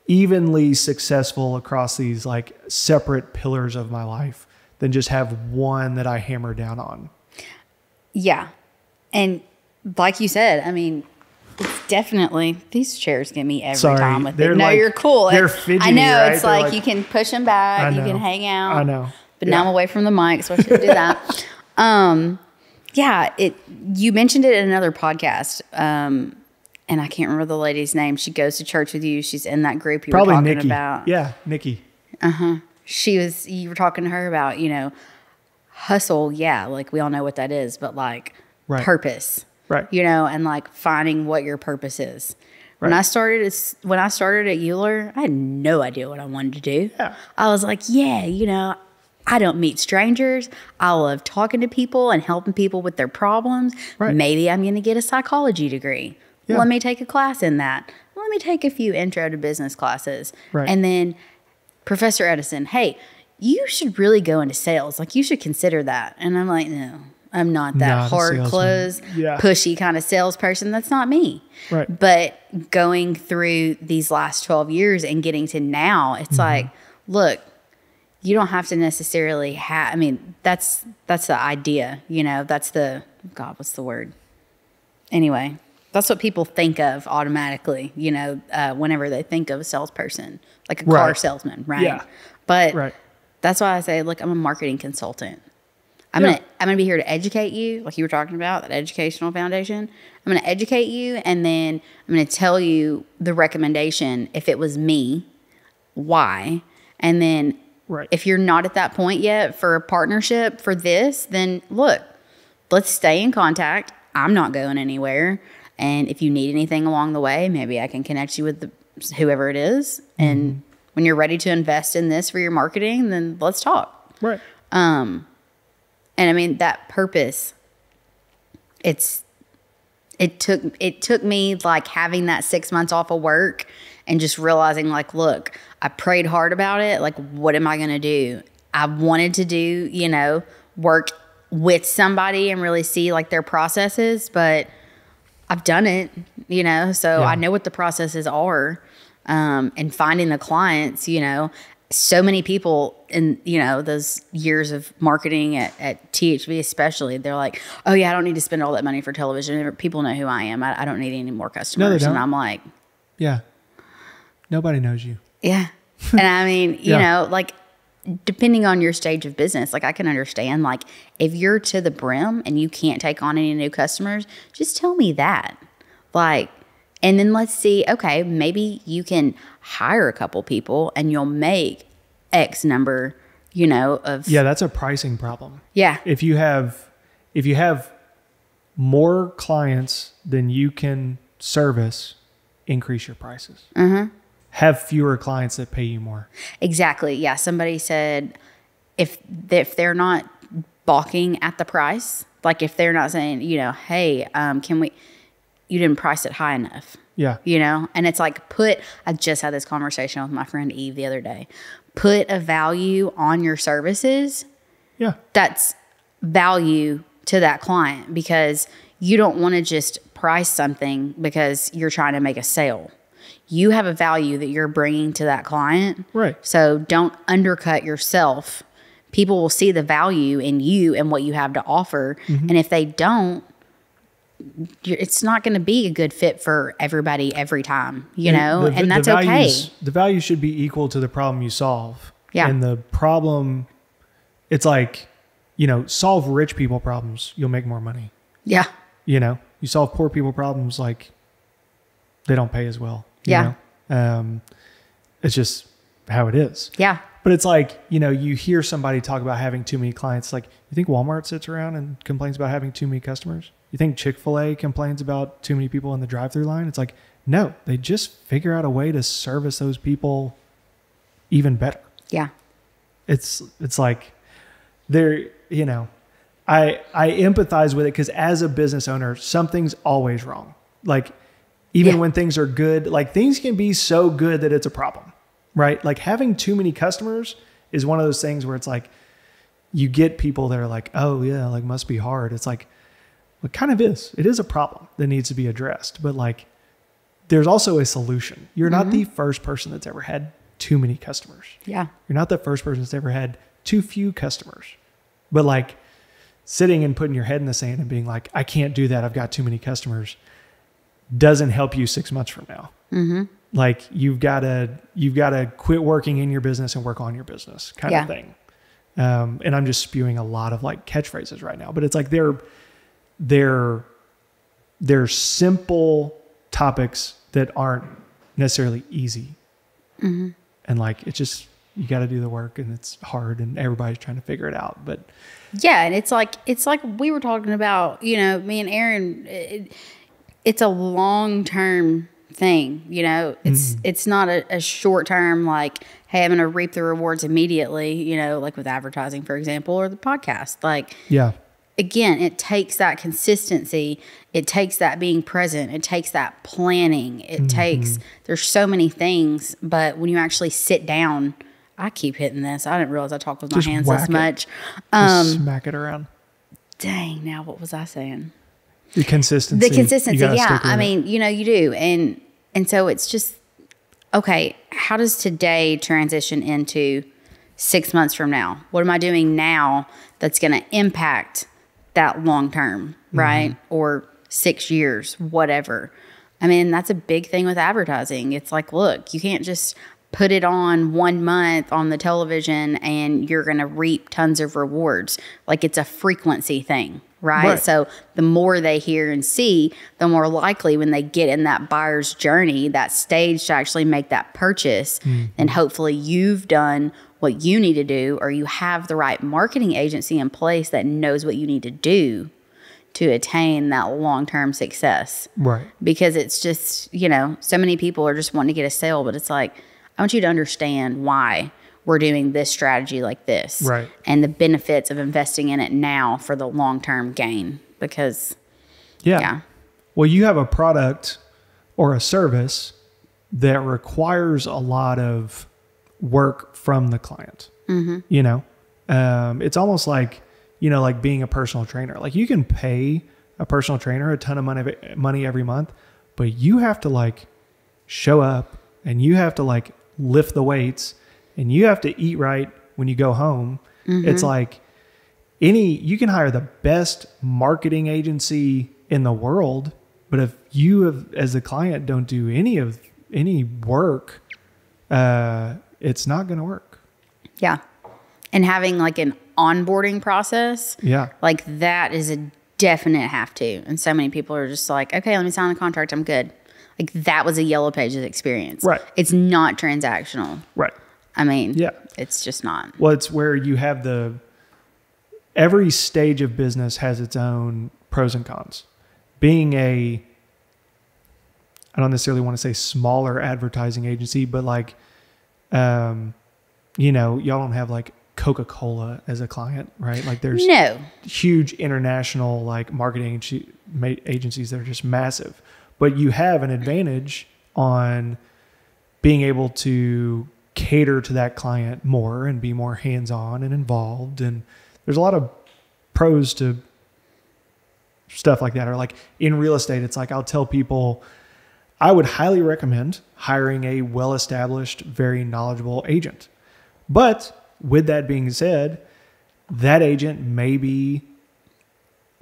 evenly successful across these like separate pillars of my life than just have one that I hammer down on. Yeah. And like you said, I mean, it's definitely, these chairs get me every time with it. No, like, you're cool. They're fidgety, I know. right? It's like you can push them back. You can hang out. I know. But now I'm away from the mic, so I shouldn't do that. You mentioned it in another podcast. And I can't remember the lady's name. She goes to church with you. She's in that group you were talking Nikki. about. Yeah, Nikki. You were talking to her about, you know, hustle. Yeah, like we all know what that is, but like purpose. Right. You know, and like finding what your purpose is. Right. When I started at Euler, I had no idea what I wanted to do. Yeah. I was like, yeah, you know, I don't meet strangers. I love talking to people and helping people with their problems. Right. Maybe I'm going to get a psychology degree. Yeah. Let me take a class in that. Let me take a few intro to business classes. Right. And then Professor Edison, hey, you should really go into sales. Like, you should consider that. And I'm like, no, I'm not that hard close, pushy kind of salesperson. That's not me. Right. But going through these last 12 years and getting to now, it's like, look, you don't have to necessarily have, I mean, that's the idea, you know, that's the, God, what's the word? Anyway, that's what people think of automatically, you know, whenever they think of a salesperson, like a car salesman, right? Yeah. But that's why I say, look, I'm a marketing consultant. I'm gonna be here to educate you, like you were talking about, that educational foundation. I'm gonna educate you, and then I'm gonna tell you the recommendation if it was me, why, and then if you're not at that point yet for a partnership for this, then look, let's stay in contact. I'm not going anywhere, and if you need anything along the way, maybe I can connect you with whoever it is, and when you're ready to invest in this for your marketing, then let's talk. Right. And I mean, that purpose, it took me like having that 6 months off of work and just realizing like, look, I prayed hard about it. Like, what am I going to do? I wanted to do, you know, work with somebody and really see like their processes, but I've done it, you know, so I know what the processes are. And finding the clients, you know, so many people in, you know, those years of marketing at THV especially, they're like, oh yeah, I don't need to spend all that money for television. People know who I am. I don't need any more customers. No, they don't. And I'm like, yeah, nobody knows you. Yeah. And I mean, you know, like depending on your stage of business, like I can understand, like if you're to the brim and you can't take on any new customers, just tell me that. Like, and then let's see, okay, maybe you can hire a couple people and you'll make X number, you know, of. Yeah, that's a pricing problem. Yeah. If you have more clients than you can service, increase your prices. Have fewer clients that pay you more. Exactly. Yeah. Somebody said if they're not balking at the price, like if they're not saying, you know, hey, you didn't price it high enough. Yeah. You know, and it's like I just had this conversation with my friend Eve the other day. Put a value on your services. Yeah. That's value to that client, because you don't want to just price something because you're trying to make a sale. You have a value that you're bringing to that client. Right. So don't undercut yourself. People will see the value in you and what you have to offer. And if they don't, it's not going to be a good fit for everybody every time, you know, and that's okay. The value should be equal to the problem you solve. Yeah. And the problem, it's like, you know, solve rich people problems, you'll make more money. Yeah. You know, you solve poor people problems, like they don't pay as well. You know? It's just how it is. Yeah. But it's like, you know, you hear somebody talk about having too many clients. Like, you think Walmart sits around and complains about having too many customers? You think Chick-fil-A complains about too many people in the drive-thru line? It's like, no, they just figure out a way to service those people even better. Yeah. It's like they're, you know, I empathize with it, because as a business owner, something's always wrong. Like, even when things are good, like things can be so good that it's a problem, right? Like having too many customers is one of those things where it's like, you get people that are like, oh yeah, like must be hard. It's like, well, it kind of is. It is a problem that needs to be addressed, but like there's also a solution. You're not the first person that's ever had too many customers. Yeah. You're not the first person that's ever had too few customers, but like sitting and putting your head in the sand and being like, I can't do that, I've got too many customers, doesn't help you 6 months from now. Like you've got to quit working in your business and work on your business kind of thing. And I'm just spewing a lot of like catchphrases right now, but it's like they're simple topics that aren't necessarily easy. And like, it's just, you got to do the work, and it's hard, and everybody's trying to figure it out. But yeah. And it's like we were talking about, you know, me and Aaron, it's a long-term thing, you know, it's not a short-term, like, hey, I'm going to reap the rewards immediately, you know, like with advertising, for example, or the podcast. Like, again, it takes that consistency. It takes that being present. It takes that planning. It takes, there's so many things, but when you actually sit down I keep hitting this. I didn't realize I talked with my Just hands whack this it. much. Just smack it around. Dang, now what was I saying? The consistency. The consistency, You gotta yeah. stick with I it. mean, you do. And so it's just, okay, how does today transition into 6 months from now? What am I doing now that's going to impact that long term, right? Or 6 years, whatever. I mean, that's a big thing with advertising. It's like, look, you can't just put it on 1 month on the television and you're going to reap tons of rewards. Like, it's a frequency thing, right? So the more they hear and see, the more likely when they get in that buyer's journey, that stage to actually make that purchase, and hopefully you've done what you need to do, or you have the right marketing agency in place that knows what you need to do to attain that long-term success. Right. Because it's just, so many people are just wanting to get a sale, but it's like, I want you to understand why we're doing this strategy like this. Right. And the benefits of investing in it now for the long-term gain. Because, yeah. Well, you have a product or a service that requires a lot of work from the client. It's almost like, like being a personal trainer. Like, you can pay a personal trainer a ton of money every month, but you have to like show up and you have to like lift the weights and you have to eat right when you go home. It's like you can hire the best marketing agency in the world, but if you as a client don't do any work, it's not going to work. Yeah. And having like an onboarding process, like that is a definite have to. And so many people are just like, okay, let me sign a contract, I'm good. Like, that was a Yellow Pages experience. Right. It's not transactional. Right. I mean, it's just not. Well, it's where you have every stage of business has its own pros and cons. Being I don't necessarily want to say smaller advertising agency, but like, y'all don't have like Coca-Cola as a client, right? Like, there's huge international like marketing agencies that are just massive, but you have an advantage on being able to cater to that client more and be more hands-on and involved. And there's a lot of pros to stuff like that. Or like in real estate, it's like, I'll tell people, I would highly recommend hiring a well-established, very knowledgeable agent. But with that being said, that agent may be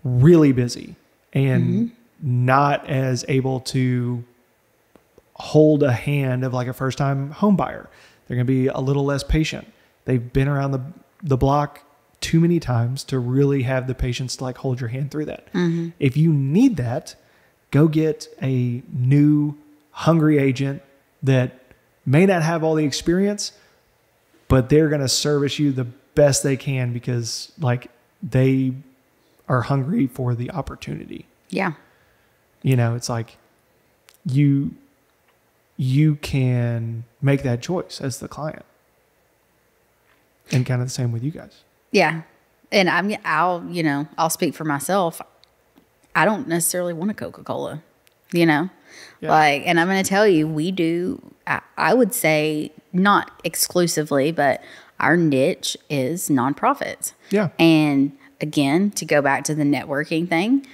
really busy and not as able to hold a hand of like a first-time home buyer. They're going to be a little less patient. They've been around the block too many times to really have the patience to like hold your hand through that. If you need that, go get a new, hungry agent that may not have all the experience, but they're going to service you the best they can because like they are hungry for the opportunity. Yeah. It's like you can make that choice as the client. And kind of the same with you guys. Yeah. And I'll speak for myself. I don't necessarily want a Coca-Cola, like, and I'm going to tell you, we do, I would say not exclusively, but our niche is nonprofits. Yeah. And again, to go back to the networking thing,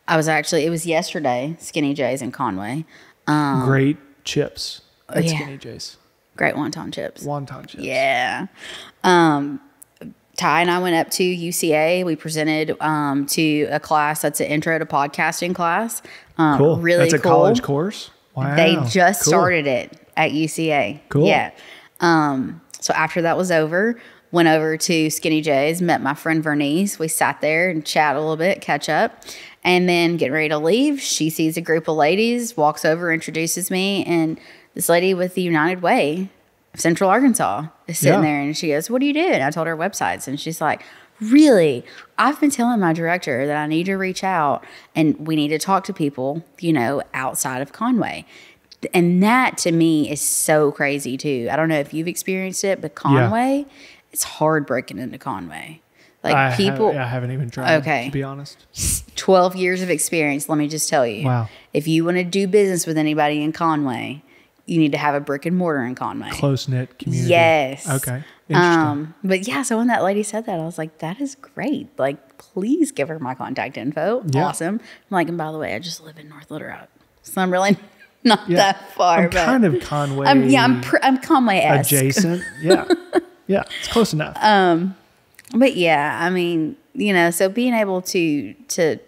it was yesterday, Skinny J's in Conway. Great chips at Skinny J's. Great wonton chips. Wonton chips. Yeah. Ty and I went up to UCA. We presented to a class that's an intro to podcasting class. Cool. Really that's a cool. college course? Wow. They just started it at UCA. Cool. Yeah. So after that was over, went over to Skinny J's, met my friend Vernice. We sat there and chat a little bit, catch up. And then getting ready to leave, she sees a group of ladies, walks over, introduces me, and this lady with the United Way of Central Arkansas is sitting there, and she goes, "What do you do?" And I told her websites, and she's like, "Really? I've been telling my director that I need to reach out and we need to talk to people, outside of Conway." And that to me is so crazy too. I don't know if you've experienced it, but Conway, it's hard breaking into Conway. Like I haven't even tried, to be honest. 12 years of experience, let me just tell you. Wow. If you want to do business with anybody in Conway, you need to have a brick and mortar in Conway. Close-knit community. Yes. Okay. Interesting. But yeah, so when that lady said that, I was like, that is great. Like, please give her my contact info. Yeah. Awesome. I'm like, and by the way, I just live in North Little Rock. So I'm really not that far. I'm kind of Conway. I'm Conway-esque. Adjacent. Yeah. Yeah. It's close enough. But yeah, I mean, you know, so being able to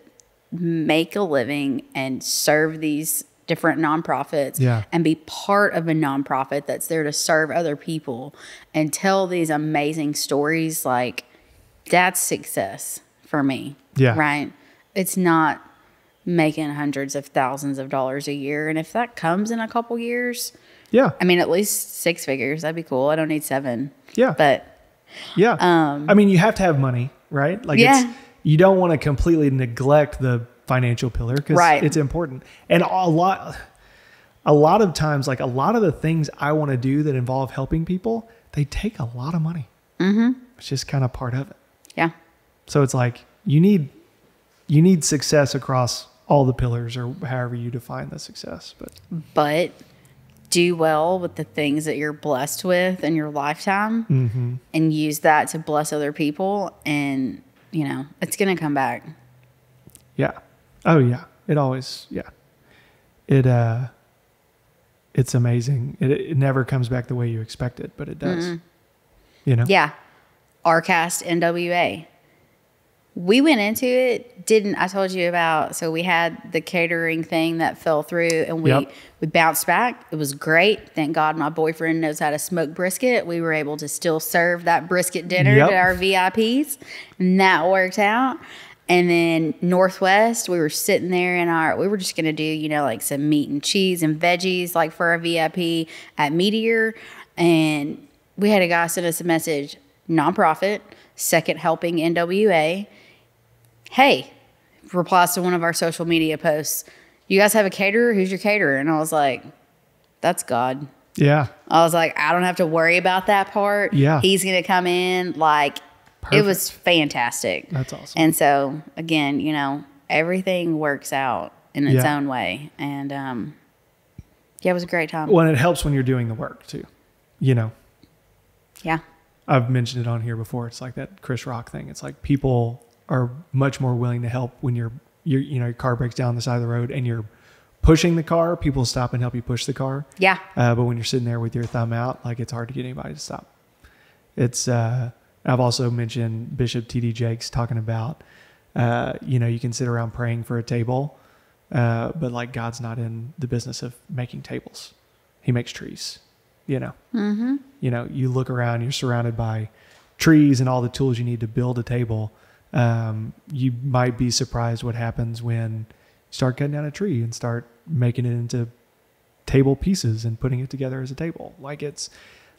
make a living and serve these different nonprofits and be part of a nonprofit that's there to serve other people and tell these amazing stories, like, that's success for me. Yeah. Right? It's not making hundreds of thousands of dollars a year. And if that comes in a couple years, I mean, at least 6 figures, that'd be cool. I don't need 7. Yeah. But I mean, you have to have money, right? Like, you don't want to completely neglect the financial pillar because it's important. And a lot of times, like, a lot of the things I want to do that involve helping people, they take a lot of money. Mm-hmm. It's just kind of part of it. Yeah. So it's like, you need success across all the pillars, or however you define the success. But do well with the things that you're blessed with in your lifetime, and use that to bless other people. And, you know, it's going to come back. Yeah. Oh yeah. It always, it's amazing. It never comes back the way you expect it, but it does, you know? Yeah. Arkast NWA. We went into it, I told you about, so we had the catering thing that fell through, and we bounced back. It was great. Thank God my boyfriend knows how to smoke brisket. We were able to still serve that brisket dinner to our VIPs, and that worked out. And then Northwest, we were sitting there we were just going to do, you know, like some meat and cheese and veggies, like for our VIP at Meteor. And we had a guy send us a message, nonprofit, second helping NWA. Hey, replies to one of our social media posts. You guys have a caterer? Who's your caterer? And I was like, that's God. Yeah. I was like, I don't have to worry about that part. Yeah. He's going to come in. Like, perfect. It was fantastic. That's awesome. And so, again, you know, everything works out in its own way. And, it was a great time. Well, and it helps when you're doing the work too, you know? Yeah. I've mentioned it on here before. It's like that Chris Rock thing. It's like people are much more willing to help when your car breaks down the side of the road and you're pushing the car. People stop and help you push the car. Yeah. But when you're sitting there with your thumb out, like, it's hard to get anybody to stop. It's, I've also mentioned Bishop T.D. Jakes talking about, you know, you can sit around praying for a table, but like, God's not in the business of making tables. He makes trees, you know. Mm-hmm. You know, you look around, you're surrounded by trees and all the tools you need to build a table. You might be surprised what happens when you start cutting down a tree and start making it into table pieces and putting it together as a table. Like, it's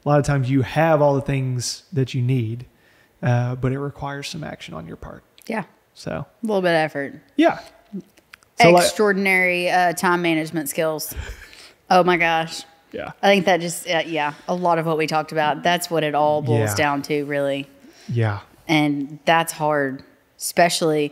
a lot of times you have all the things that you need, but it requires some action on your part. Yeah. So a little bit of effort. Yeah. So extraordinary time management skills. Oh my gosh. Yeah. I think that just, a lot of what we talked about, that's what it all boils down to, really. Yeah. And that's hard, especially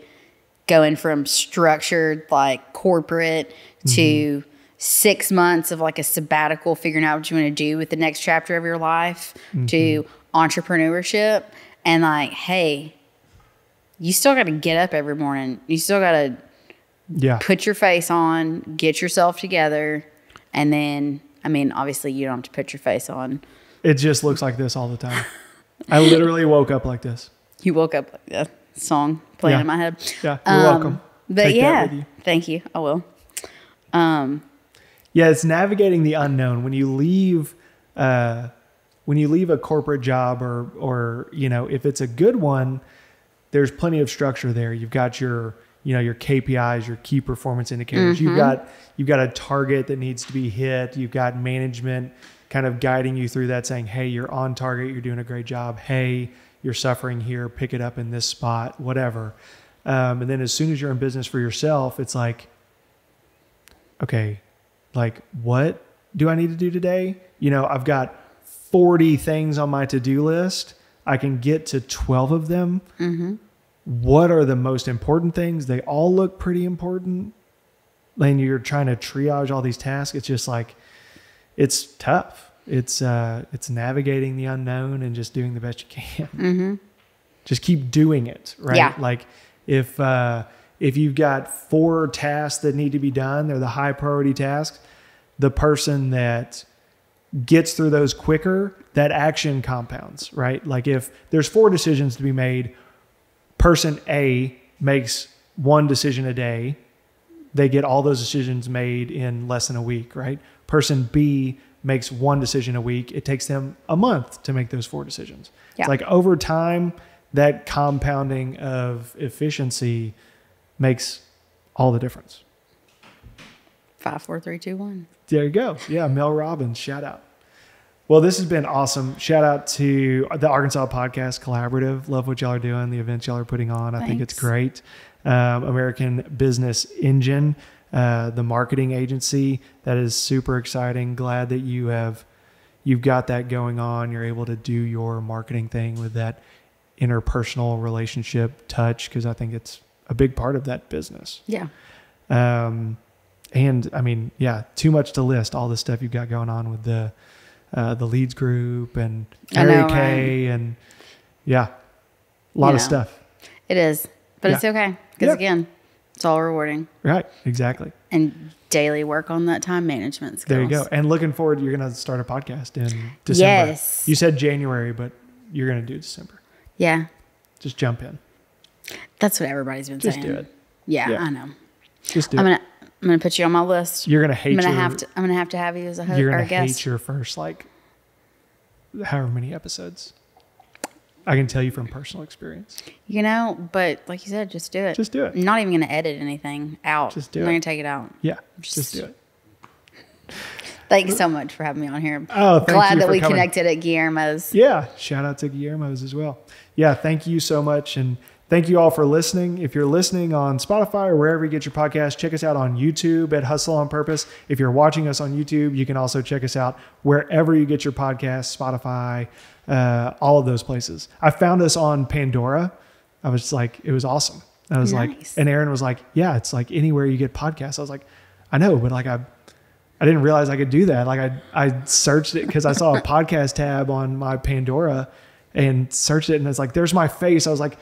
going from structured, like, corporate to 6 months of like a sabbatical, figuring out what you want to do with the next chapter of your life, to entrepreneurship. And like, hey, you still got to get up every morning. You still got to put your face on, get yourself together. And then, I mean, obviously you don't have to put your face on. It just looks like this all the time. I literally woke up like this. You woke up like that song playing in my head. Yeah, you're welcome. But take thank you. I will. Yeah, it's navigating the unknown when you leave a corporate job, or you know, if it's a good one, there's plenty of structure there. You've got your KPIs, your key performance indicators. You've got a target that needs to be hit. You've got management kind of guiding you through that, saying, hey, you're on target, you're doing a great job. Hey, you're suffering here, pick it up in this spot, whatever. And then as soon as you're in business for yourself, it's like, okay, like, what do I need to do today? You know, I've got 40 things on my to-do list. I can get to 12 of them. Mm-hmm. What are the most important things? They all look pretty important. And you're trying to triage all these tasks. It's just like, it's tough. It's navigating the unknown and just doing the best you can. Just keep doing it, right? Yeah. Like if you've got 4 tasks that need to be done, they're the high priority tasks. The person that gets through those quicker, that action compounds, right? Like if there's 4 decisions to be made, person A makes 1 decision a day, they get all those decisions made in less than a week, right? Person B makes 1 decision a week. It takes them a month to make those 4 decisions. Yeah. It's like over time, that compounding of efficiency makes all the difference. 5, 4, 3, 2, 1. There you go. Yeah, Mel Robbins, shout out. Well, this has been awesome. Shout out to the Arkansas Podcast Collaborative. Love what y'all are doing, the events y'all are putting on. I think it's great. American Business Engine, the marketing agency. That is super exciting. Glad that you've got that going on. You're able to do your marketing thing with that interpersonal relationship touch, because I think it's a big part of that business. Yeah. And I mean, yeah, too much to list, all the stuff you've got going on with the Leads group and Mary Kay, and a lot of stuff. It is, but it's okay. Because again, it's all rewarding. Right. Exactly. And daily work on that time management skills. There you go. And looking forward, you're going to start a podcast in December. Yes. You said January, but you're going to do December. Yeah. Just jump in. That's what everybody's been saying. Just do it. Yeah, I know. Just do it. I'm gonna put you on my list. You're gonna hate. I'm gonna have to have you as a host. You're gonna hate your first however many episodes. I can tell you from personal experience. But like you said, just do it. Just do it. I'm not even gonna edit anything out. Just do it. I'm gonna take it out. Yeah, just do it. Thanks so much for having me on here. Oh, thank glad you that for we coming. connected at Guillermo's. Yeah, shout out to Guillermo's as well. Yeah, thank you so much, and thank you all for listening. If you're listening on Spotify or wherever you get your podcast, check us out on YouTube at Hustle on Purpose. If you're watching us on YouTube, you can also check us out wherever you get your podcasts, Spotify, all of those places. I found us on Pandora. I was like, it was awesome. I was like, and Aaron was like, yeah, it's like anywhere you get podcasts. I was like, I know, but like I didn't realize I could do that. Like I searched it because I saw a podcast tab on my Pandora and searched it, and it's like, there's my face. I was like,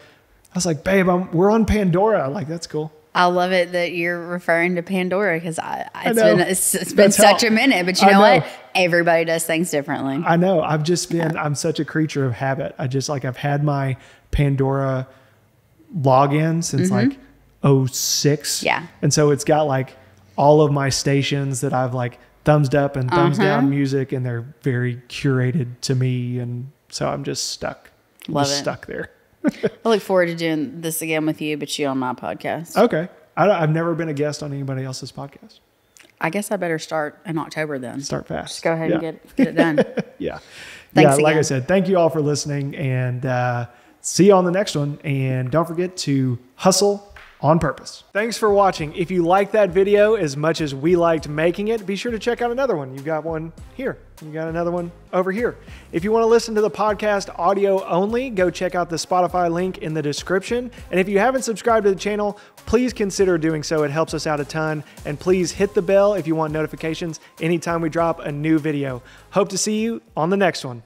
babe, we're on Pandora. Like, that's cool. I love it that you're referring to Pandora, because it's been such a minute, but you know what? Everybody does things differently. I know. I'm such a creature of habit. I've had my Pandora login since like 06. Yeah. And so it's got like all of my stations that I've like thumbs up and thumbs down music, and they're very curated to me. And so I'm just stuck. Stuck there. I look forward to doing this again with you, but you on my podcast. Okay. I've never been a guest on anybody else's podcast. I guess I better start in October then. Start fast. Just go ahead and get it done. Yeah. Thanks again. Like I said, thank you all for listening, and see you on the next one. And don't forget to hustle on purpose. Thanks for watching. If you liked that video as much as we liked making it, be sure to check out another one. You've got one here. You got another one over here. If you want to listen to the podcast audio only, go check out the Spotify link in the description. And if you haven't subscribed to the channel, please consider doing so. It helps us out a ton. And please hit the bell if you want notifications anytime we drop a new video. Hope to see you on the next one.